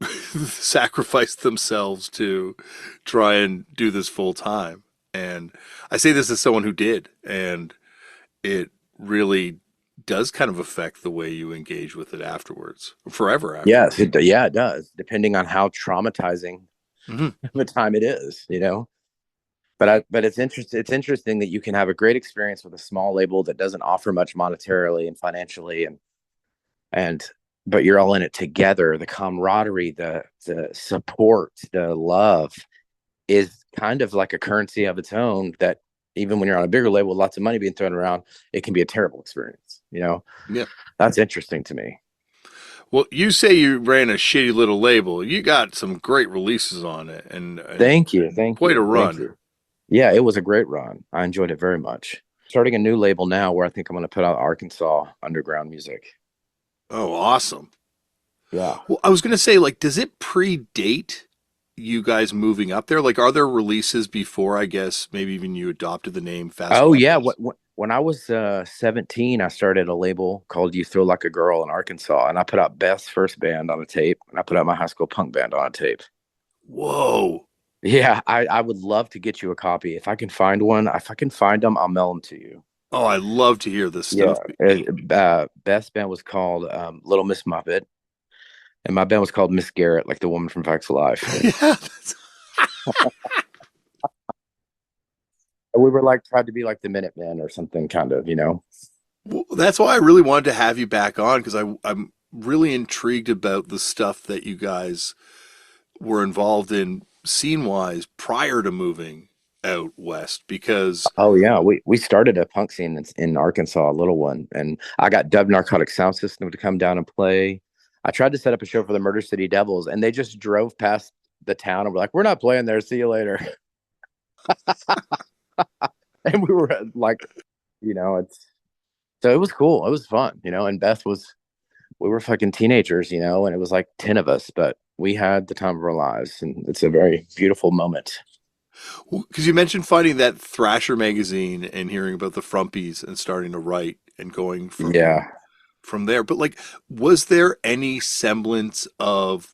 sacrificed themselves to try and do this full time. And I say this as someone who did, and it really does kind of affect the way you engage with it afterwards, forever afterwards. Yes, it does, depending on how traumatizing the time it is, you know. But it's interesting that you can have a great experience with a small label that doesn't offer much monetarily and financially, and but you're all in it together. The camaraderie, the support, the love is kind of like a currency of its own that even when you're on a bigger label with lots of money being thrown around, it can be a terrible experience, you know? Yeah. That's interesting to me. Well, you say you ran a shitty little label. You got some great releases on it, and Thank you. Quite a run. Yeah, it was a great run. I enjoyed it very much. Starting a new label now where I think I'm going to put out Arkansa underground music. Oh, awesome. Yeah. Well, I was going to say, like, does it predate you guys moving up there? Like, are there releases before, I guess, maybe even you adopted the name Fast Oh, Weapons? yeah. When I was 17, I started a label called You Throw Like a Girl in Arkansas, and I put out Beth's first band on a tape, and I put out my high school punk band on a tape. Whoa. Yeah, I would love to get you a copy. If I can find one, if I can find them, I'll mail them to you. Oh, I love to hear this stuff. Yeah. Beth's band was called Little Miss Muppet, and my band was called Miss Garrett, like the woman from Facts of Life. Yeah. We were like tried to be like the Minutemen or something, kind of, you know. Well, that's why I really wanted to have you back on, because I'm really intrigued about the stuff that you guys were involved in scene wise prior to moving out west. Because Oh yeah, we started a punk scene in Arkansas, a little one, and I got Dub Narcotic Sound System to come down and play. I tried to set up a show for the Murder City Devils, and they just drove past the town and were like, "We're not playing there. See you later." And we were like, you know, so it was cool. It was fun, you know. And we were fucking teenagers, you know, and it was like 10 of us, but we had the time of our lives, and it's a very beautiful moment. because you mentioned finding that Thrasher magazine and hearing about the Frumpies and starting to write and going from there. But like, was there any semblance of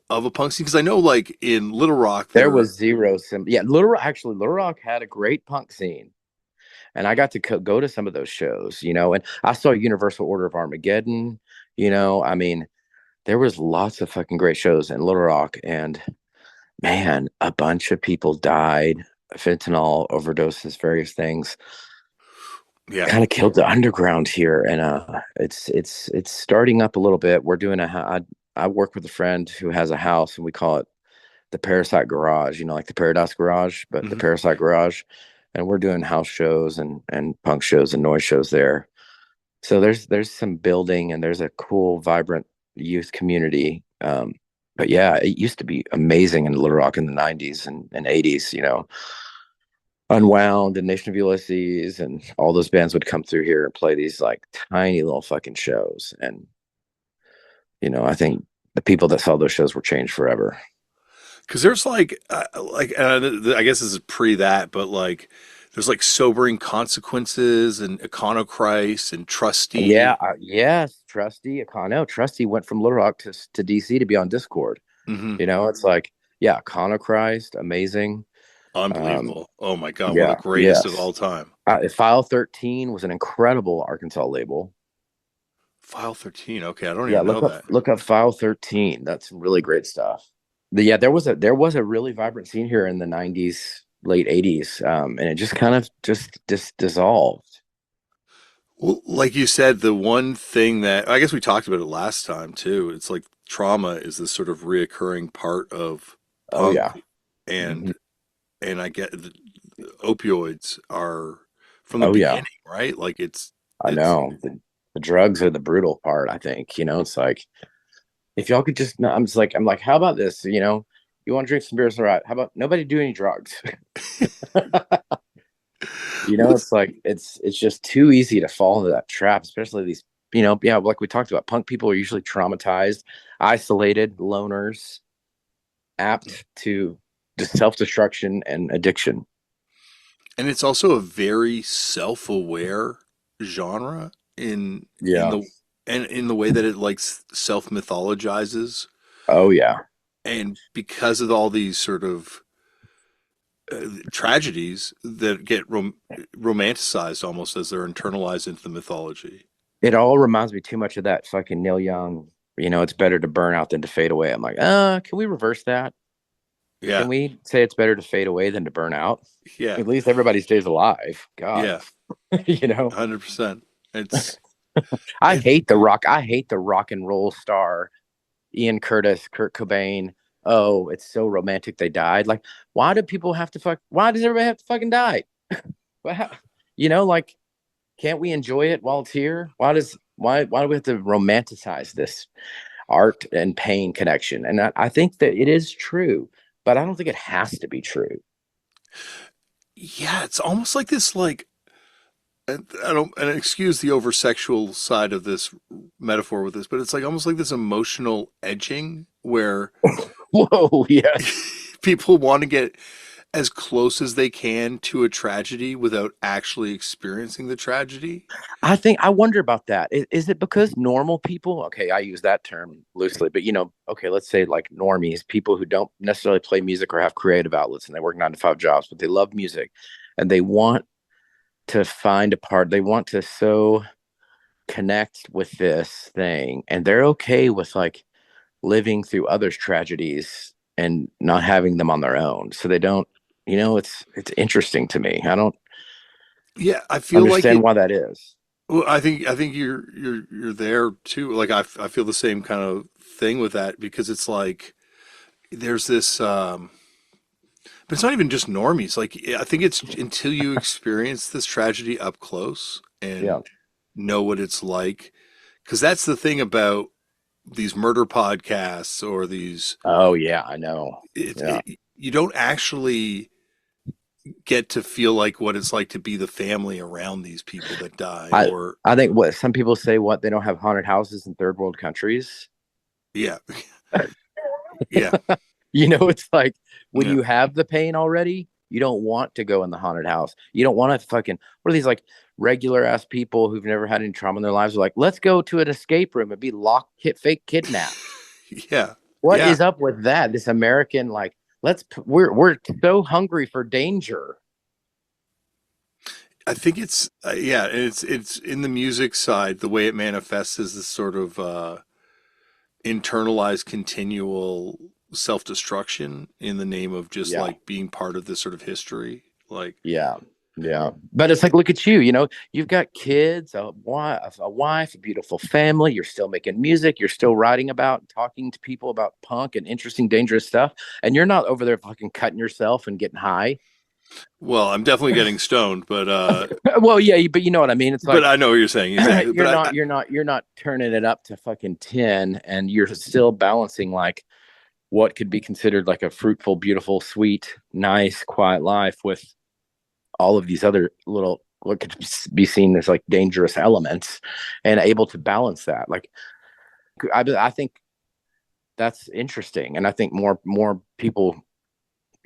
a punk scene? Because I know, like in Little Rock, There was zero yeah, Little Rock had a great punk scene, and I got to go to some of those shows, you know. And I saw Universal Order of Armageddon, you know. I mean, there was lots of fucking great shows in Little Rock, and man, a bunch of people died, fentanyl overdoses, various things. Yeah. Kind of killed the underground here, and it's starting up a little bit. We're doing I work with a friend who has a house, and we call it the Parasite Garage. You know, like the Paradise Garage, but the Hmm. Parasite Garage. And we're doing house shows and punk shows and noise shows there. So there's some building, and there's a cool, vibrant youth community. But yeah, it used to be amazing in Little Rock in the 90s and 80s, you know. Unwound and Nation of Ulysses and all those bands would come through here and play these like tiny little fucking shows. And, you know, I think the people that saw those shows were changed forever. Because there's I guess this is pre that, but like, there's like sobering consequences and Iconochrist and Yeah, Trusty. yes, Trusty. No, Trusty went from Little Rock to DC to be on Discord. Hmm. You know, it's like, yeah, Christ, amazing. Um, Unbelievable. Oh my God, one of the yeah, greatest of yes. all time. File 13 was an incredible Arkansas label. File 13. Okay, I don't Yeah, even know that. look up File 13. That's some really great stuff. Yeah, there was a really vibrant scene here in the 90s, late 80s, and it just kind of just dissolved. Well, like you said, the one thing that I guess we talked about it last time too, it's like trauma is this sort of reoccurring part of Oh punk, yeah. and Mhm. I get the opioids are from the Oh yeah. beginning, right? Like I it's know. The drugs are the brutal part, I think. You know, it's like if y'all could just no, I'm like, how about this? You know, you want to drink some beers, all right. How about nobody do any drugs? You know, what's it's like it's just too easy to fall into that trap, especially these, you know, yeah, like we talked about, punk people are usually traumatized, isolated, loners, apt to just self-destruction and addiction. and it's also a very self-aware genre in Yeah. the and in the way that it like self-mythologizes, Oh yeah. and because of all these sort of tragedies that get romanticized almost as they're internalized into the mythology. It all reminds me too much of that fucking Neil Young, you know, it's better to burn out than to fade away. I'm like, can we reverse that? Yeah, Can we say it's better to fade away than to burn out? yeah, At least everybody stays alive. God, yeah, you know. 100%. It's I it. hate the rock. I hate the rock and roll star Ian Curtis, Kurt Cobain. Oh, it's so romantic they died. Like, why do people have to fuck? Why does everybody have to fucking die? Well, you know, like, can't we enjoy it while it's here? Why do we have to romanticize this art and pain connection? And I think that it is true, but I don't think it has to be true. Yeah, it's almost like this like I don't and excuse the over sexual side of this metaphor with this, but it's like almost like this emotional edging where Whoa, yes. people want to get as close as they can to a tragedy without actually experiencing the tragedy. I wonder about that. Is it because normal people, okay, I use that term loosely, but you know, okay, let's say like normies, people who don't necessarily play music or have creative outlets and they work 9 to 5 jobs, but they love music and they want to find a part, they want to so connect with this thing and they're okay with like living through others' tragedies and not having them on their own. So they don't, you know, it's interesting to me. I don't Yeah, I feel like understand it. why that is. Well, I think you're there too. Like I feel the same kind of thing with that because it's like there's this but it's not even just normies. Like I think it's until you experience this tragedy up close Yeah. and know what it's like, because that's the thing about these murder podcasts or these Oh yeah, I know. Yeah. you don't actually get to feel like what it's like to be the family around these people that die I or I think what some people say, what they don't have haunted houses in third world countries. yeah. Yeah. You know, it's like when Yeah. you have the pain already, you don't want to go in the haunted house. You don't want to fucking what are these like regular ass people who've never had any trauma in their lives are like, let's go to an escape room and be locked, fake kidnapped. Yeah. What Yeah. is up with that? This American like we're so hungry for danger. I think it's yeah, and it's in the music side, the way it manifests is this sort of internalized continual self-destruction in the name of just like being part of this sort of history. Like, yeah. But it's like, look at you, you've got kids, a wife, a beautiful family. You're still making music. You're still writing about, talking to people about punk and interesting, dangerous stuff. And you're not over there fucking cutting yourself and getting high. well, I'm definitely getting stoned, but well, yeah, but you know what I mean. It's like, but I know what you're saying. Exactly. you're not turning it up to fucking 10, and you're still balancing like what could be considered like a fruitful, beautiful, sweet, nice, quiet life with all of these other little, what could be seen as like dangerous elements, and able to balance that. Like, I think that's interesting, and I think more people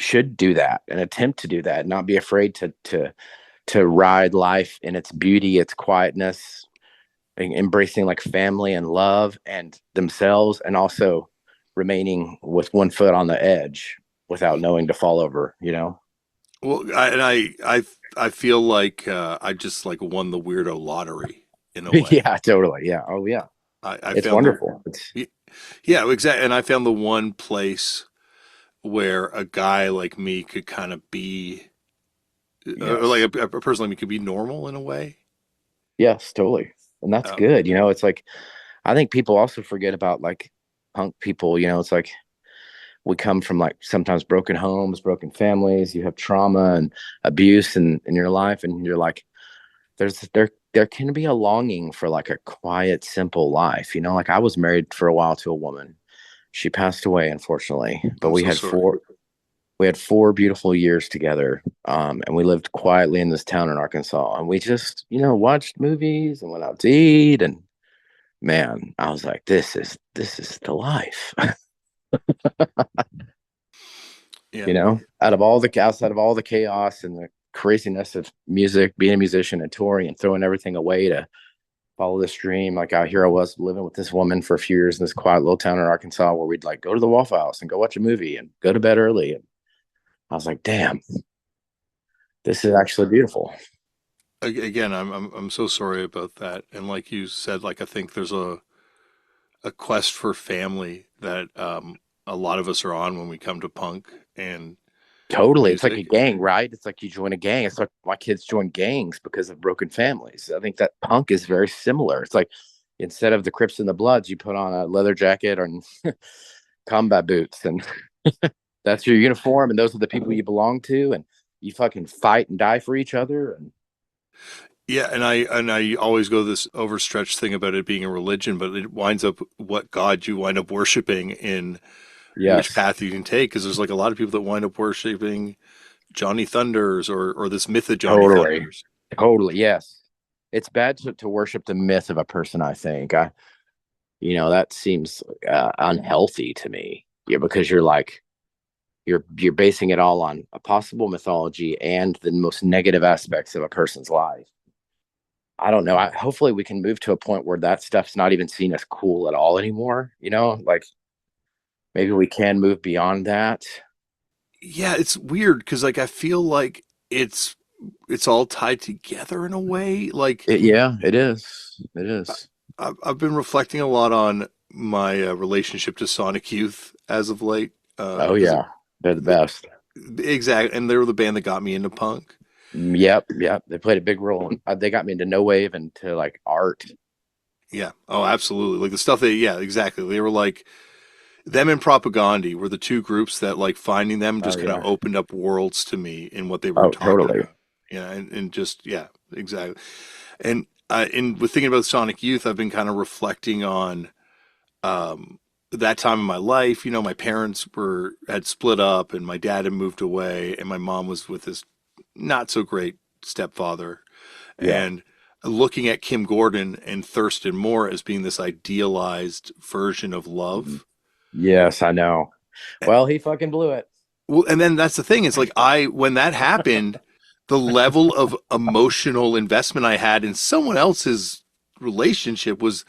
should do that and attempt to do that, not be afraid to ride life in its beauty, its quietness, and embracing like family and love and themselves, and also remaining with one foot on the edge without knowing to fall over, Well, I feel like I just like won the weirdo lottery in a way. Yeah, totally. Yeah. Oh yeah. It's found wonderful. Yeah, exactly. And I found the one place where a guy like me could kind of be, or like a person like me could be normal in a way. Yes, totally. And that's good. It's like, I think people also forget about like punk people, it's like, we come from like sometimes broken homes, broken families. You have trauma and abuse in your life, and you're like, there can be a longing for like a quiet, simple life. Like I was married for a while to a woman. She passed away, unfortunately, but we had four beautiful years together. And we lived quietly in this town in Arkansas, and we just, watched movies and went out to eat. And man, I was like, this is the life. Yeah. Outside of all the chaos and the craziness of music, being a musician and touring and throwing everything away to follow this dream. Like out here, I was living with this woman for a few years in this quiet little town in Arkansas, where we'd like go to the Waffle House and go watch a movie and go to bed early. And I was like, damn, this is actually beautiful. Again, I'm so sorry about that. And like you said, like I think there's a quest for family that a lot of us are on when we come to punk and totally. music. It's like a gang, right? It's like you join a gang. It's like my kids join gangs because of broken families. I think that punk is very similar. It's like, instead of the Crips and the Bloods, you put on a leather jacket and combat boots, and that's your uniform, and those are the people you belong to, and you fucking fight and die for each other. And yeah, and I always go this overstretched thing about it being a religion, but it winds up what God you wind up worshiping in which path you can take, because there's like a lot of people that wind up worshiping Johnny Thunders or this myth of Johnny Thunders. Totally, yes. It's bad to worship the myth of a person, I think. That seems unhealthy to me. Yeah, because you're like, you're basing it all on a possible mythology and the most negative aspects of a person's life. I don't know. Hopefully we can move to a point where that stuff's not even seen as cool at all anymore. Like maybe we can move beyond that. Yeah, it's weird because like I feel like it's all tied together in a way. Like it is. It is. I've been reflecting a lot on my relationship to Sonic Youth as of late. Oh yeah, they're the best. Exactly, and they were the band that got me into punk. Yep. They played a big role. They got me into no wave and to like art. Yeah. Oh, absolutely. Like the stuff yeah, exactly. They were like, them and Propaganda were the two groups that like finding them just kind of opened up worlds to me in what they were talking about. Yeah, and just yeah, exactly. And with thinking about Sonic Youth, I've been kind of reflecting on that time in my life. My parents had split up, and my dad had moved away, and my mom was with his not so great stepfather, and looking at Kim Gordon and Thurston Moore as being this idealized version of love. Yes, I know. Well, he fucking blew it. Well, and then that's the thing. It's like when that happened, the level of emotional investment I had in someone else's relationship was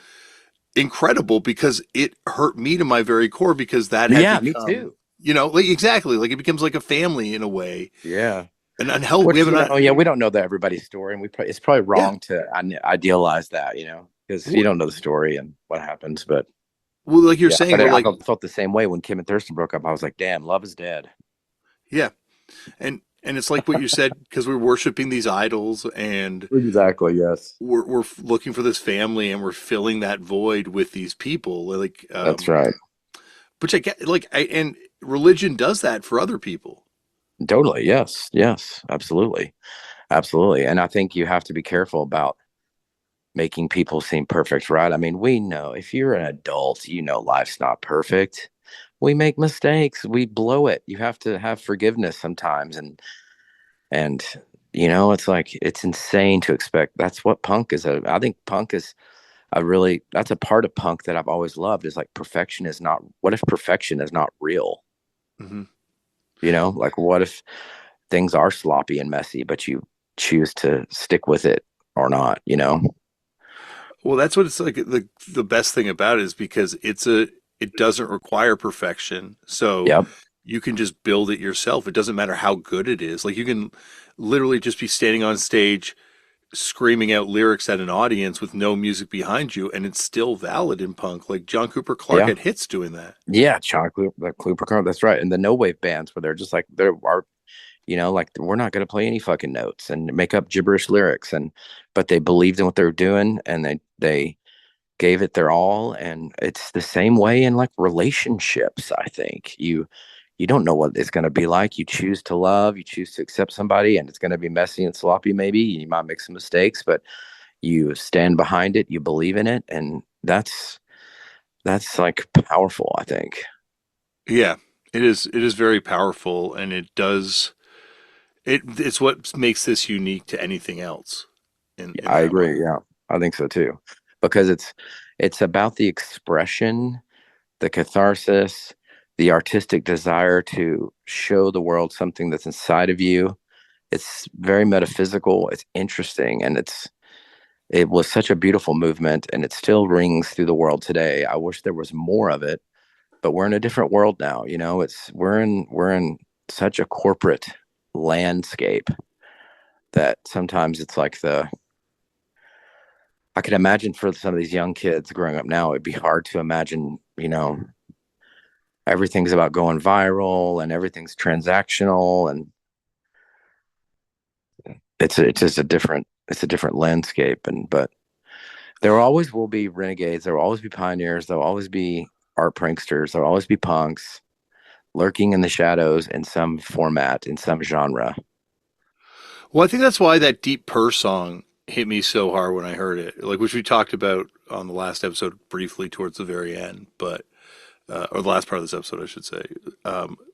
incredible, because it hurt me to my very core, because that had become, me too. Like exactly, like it becomes like a family in a way. Yeah. And unhealthy. We don't know everybody's story, and it's probably wrong to idealize that, because you don't know the story and what happens, but. Well, like you're saying, but but I like, felt the same way when Kim and Thurston broke up. I was like, damn, love is dead. yeah. And it's like what you said, because we're worshiping these idols and Exactly. Yes. we're looking for this family and we're filling that void with these people. Like, That's right. which I get, like, and religion does that for other people. Totally. Yes. Yes. Absolutely. Absolutely. And I think you have to be careful about making people seem perfect, right? I mean, we know if you're an adult, you know, life's not perfect. We make mistakes. We blow it. You have to have forgiveness sometimes. And, you know, it's like, it's insane to expect. That's what punk is. I think punk is that's a part of punk that I've always loved is like perfection is not, what if perfection is not real? Mm-hmm. You know, like what if things are sloppy and messy, but you choose to stick with it or not, you know? Well, that's what it's like. The best thing about it is because it doesn't require perfection. So Yep. you can just build it yourself. It doesn't matter how good it is. Like you can literally just be standing on stage screaming out lyrics at an audience with no music behind you, and it's still valid in punk. Like John Cooper Clarke Yeah. had hits doing that. Yeah. John Cooper, that's right. And the no wave bands where they're just like, there are, you know, like we're not going to play any fucking notes and make up gibberish lyrics. But they believed in what they were doing and they gave it their all. And it's the same way in like relationships. I think you don't know what it's going to be like. You choose to love, you choose to accept somebody, and it's going to be messy and sloppy. Maybe you might make some mistakes, but you stand behind it, you believe in it. And that's like powerful, I think. Yeah, it is. It is very powerful, and it does. It's what makes this unique to anything else. In I that way. agree. Yeah, I think so too, because it's about the expression, the catharsis, the artistic desire to show the world something that's inside of you. It's very metaphysical. It's interesting, and it was such a beautiful movement, and it still rings through the world today. I wish there was more of it, but we're in a different world now. You know, we're in such a corporate landscape that sometimes it's like I can imagine for some of these young kids growing up now, it'd be hard to imagine, you know, everything's about going viral and everything's transactional, and it's just a different landscape. But there always will be renegades, there will always be pioneers, there will always be art pranksters, there will always be punks lurking in the shadows in some format, in some genre. Well, I think that's why that Deep Purr song hit me so hard when I heard it, like which we talked about on the last episode briefly towards the very end, but or the last part of this episode, I should say.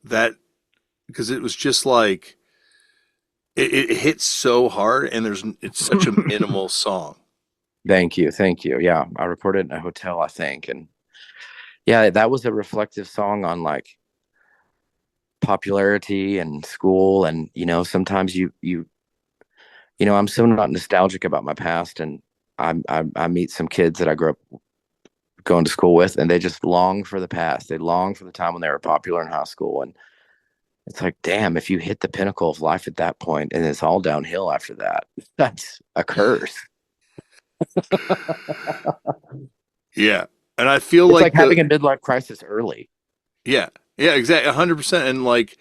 That because it was just like it hits so hard, and it's such a minimal song. Thank you, thank you. Yeah, I recorded in a hotel, I think, and yeah, that was a reflective song on like popularity and school. And you know, sometimes you know, I'm so not nostalgic about my past, and I meet some kids that I grew up going to school with, and they just long for the past. They long for the time when they were popular in high school, and it's like, damn, if you hit the pinnacle of life at that point, and it's all downhill after that, that's a curse. Yeah, and I feel It's like like having a midlife crisis early. yeah, yeah, exactly, 100%. And like,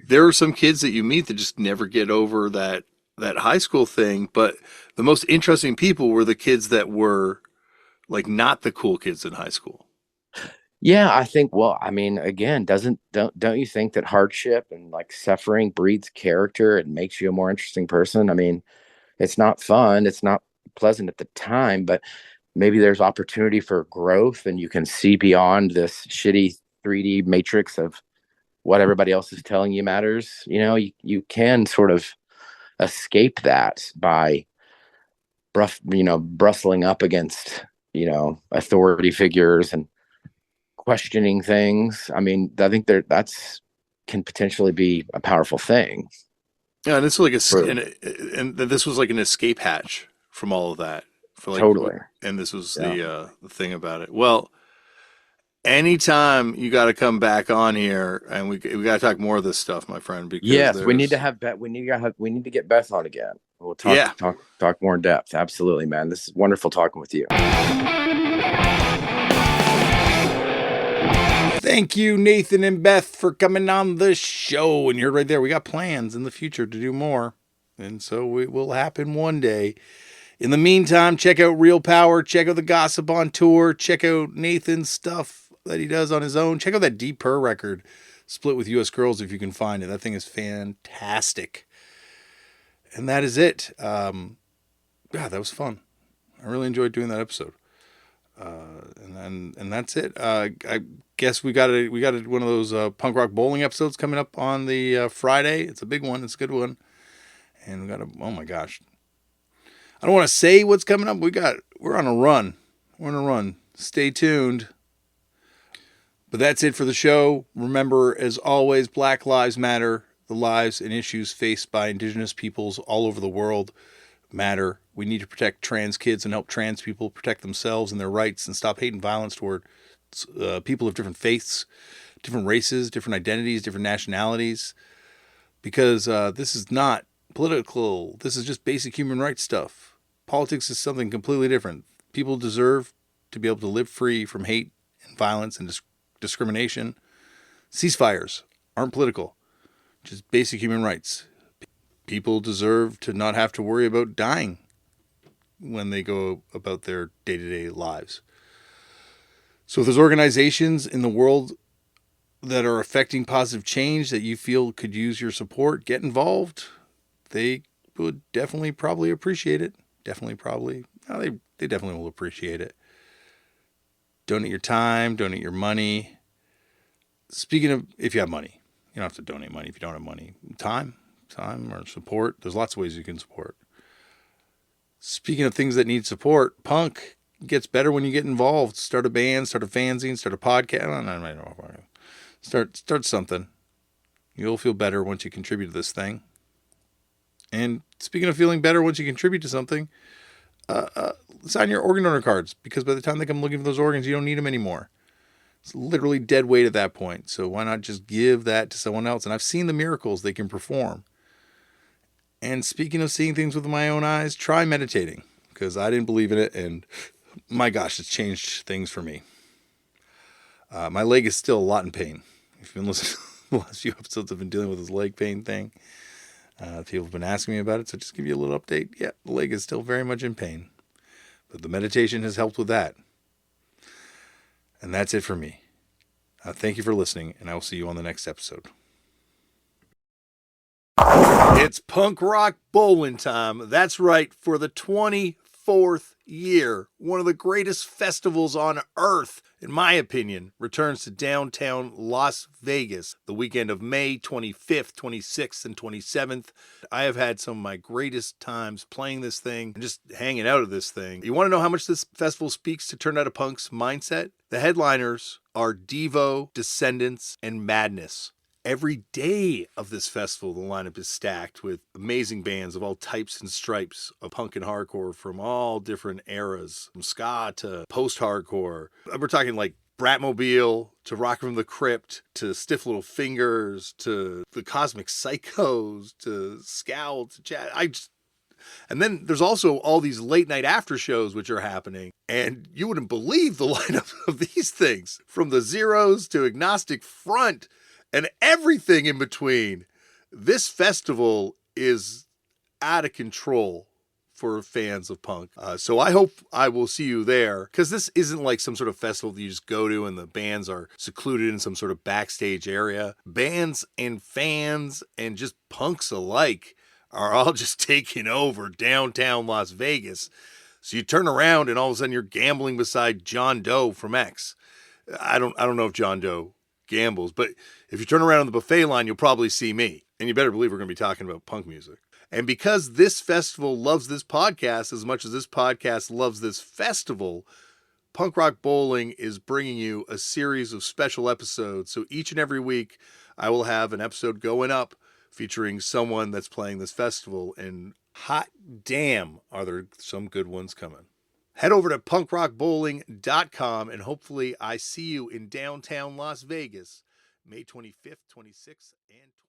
there are some kids that you meet that just never get over that high school thing. But the most interesting people were the kids that were like not the cool kids in high school. Yeah, I think. Well, I mean, again, don't you think that hardship and like suffering breeds character and makes you a more interesting person? I mean, it's not fun, it's not pleasant at the time, but maybe there's opportunity for growth, and you can see beyond this shitty 3D matrix of what everybody else is telling you matters. You know, you can sort of escape that by brustling up against, you know, authority figures and questioning things. I mean, I think that's can potentially be a powerful thing. Yeah, and it's like For, and this was like an escape hatch from all of that. For like, totally. and this was Yeah. the thing about it. Well, anytime you got to come back on here, and we got to talk more of this stuff, my friend, because Yes, we need to there's have Beth. We need to get Beth on again. We'll yeah. talk more in depth. Absolutely, man. This is wonderful talking with you. Thank you, Nathan and Beth, for coming on the show. And you're right there. We got plans in the future to do more. And so it will happen one day. In the meantime, check out Real Power. Check out the Gossip on Tour. Check out Nathan's stuff that he does on his own. Check out that Deep Purr record, Split with U.S. Girls, if you can find it. That thing is fantastic. And that is it. God, that was fun. I really enjoyed doing that episode. And that's it. I guess we got one of those punk rock bowling episodes coming up on the Friday. It's a big one. It's a good one. And we got oh my gosh. I don't want to say what's coming up. We're on a run. We're on a run. Stay tuned. But that's it for the show. Remember, as always, Black Lives Matter. The lives and issues faced by Indigenous peoples all over the world matter. We need to protect trans kids and help trans people protect themselves and their rights and stop hate and violence toward people of different faiths, different races, different identities, different nationalities. Because this is not political. This is just basic human rights stuff. Politics is something completely different. People deserve to be able to live free from hate and violence and discrimination. Ceasefires aren't political. Just basic human rights. People deserve to not have to worry about dying when they go about their day-to-day lives. So if there's organizations in the world that are affecting positive change that you feel could use your support, get involved. They would definitely probably appreciate it. They definitely will appreciate it. Donate your time, donate your money. Speaking of, if you have money, you don't have to donate money if you don't have money. Time or support. There's lots of ways you can support. Speaking of things that need support, punk gets better when you get involved. Start a band, start a fanzine, start a podcast. Start something. You'll feel better once you contribute to this thing. And speaking of feeling better once you contribute to something, sign your organ donor cards, because by the time they come looking for those organs, you don't need them anymore. It's literally dead weight at that point. So why not just give that to someone else? And I've seen the miracles they can perform. And speaking of seeing things with my own eyes, try meditating, because I didn't believe in it. And my gosh, it's changed things for me. My leg is still a lot in pain. If you've been listening to the last few episodes, I've been dealing with this leg pain thing. People have been asking me about it, so just give you a little update. Yeah, the leg is still very much in pain. But the meditation has helped with that. And that's it for me. Thank you for listening, and I will see you on the next episode. It's punk rock bowling time. That's right, for the 24th year. One of the greatest festivals on earth, in my opinion, returns to downtown Las Vegas the weekend of May 25th, 26th, and 27th. I have had some of my greatest times playing this thing and just hanging out at this thing. You want to know how much this festival speaks to Turn Out a Punk's mindset? The headliners are Devo, Descendants, and Madness. Every day of this festival, the lineup is stacked with amazing bands of all types and stripes of punk and hardcore from all different eras, from ska to post-hardcore. We're talking like Bratmobile to Rock from the Crypt to Stiff Little Fingers to the Cosmic Psychos to Scowl to Chad. And then there's also all these late night after shows which are happening, and you wouldn't believe the lineup of these things, from the Zeros to Agnostic Front and everything in between. This festival is out of control for fans of punk. So I hope I will see you there, because this isn't like some sort of festival that you just go to and the bands are secluded in some sort of backstage area. Bands and fans and just punks alike are all just taking over downtown Las Vegas. So you turn around and all of a sudden you're gambling beside John Doe from X. I don't know if John Doe gambles, but if you turn around on the buffet line, you'll probably see me. And you better believe we're going to be talking about punk music. And because this festival loves this podcast as much as this podcast loves this festival, Punk Rock Bowling is bringing you a series of special episodes. So each and every week, I will have an episode going up featuring someone that's playing this festival. And hot damn, are there some good ones coming. Head over to punkrockbowling.com and hopefully I see you in downtown Las Vegas, May 25th, 26th, and 27th.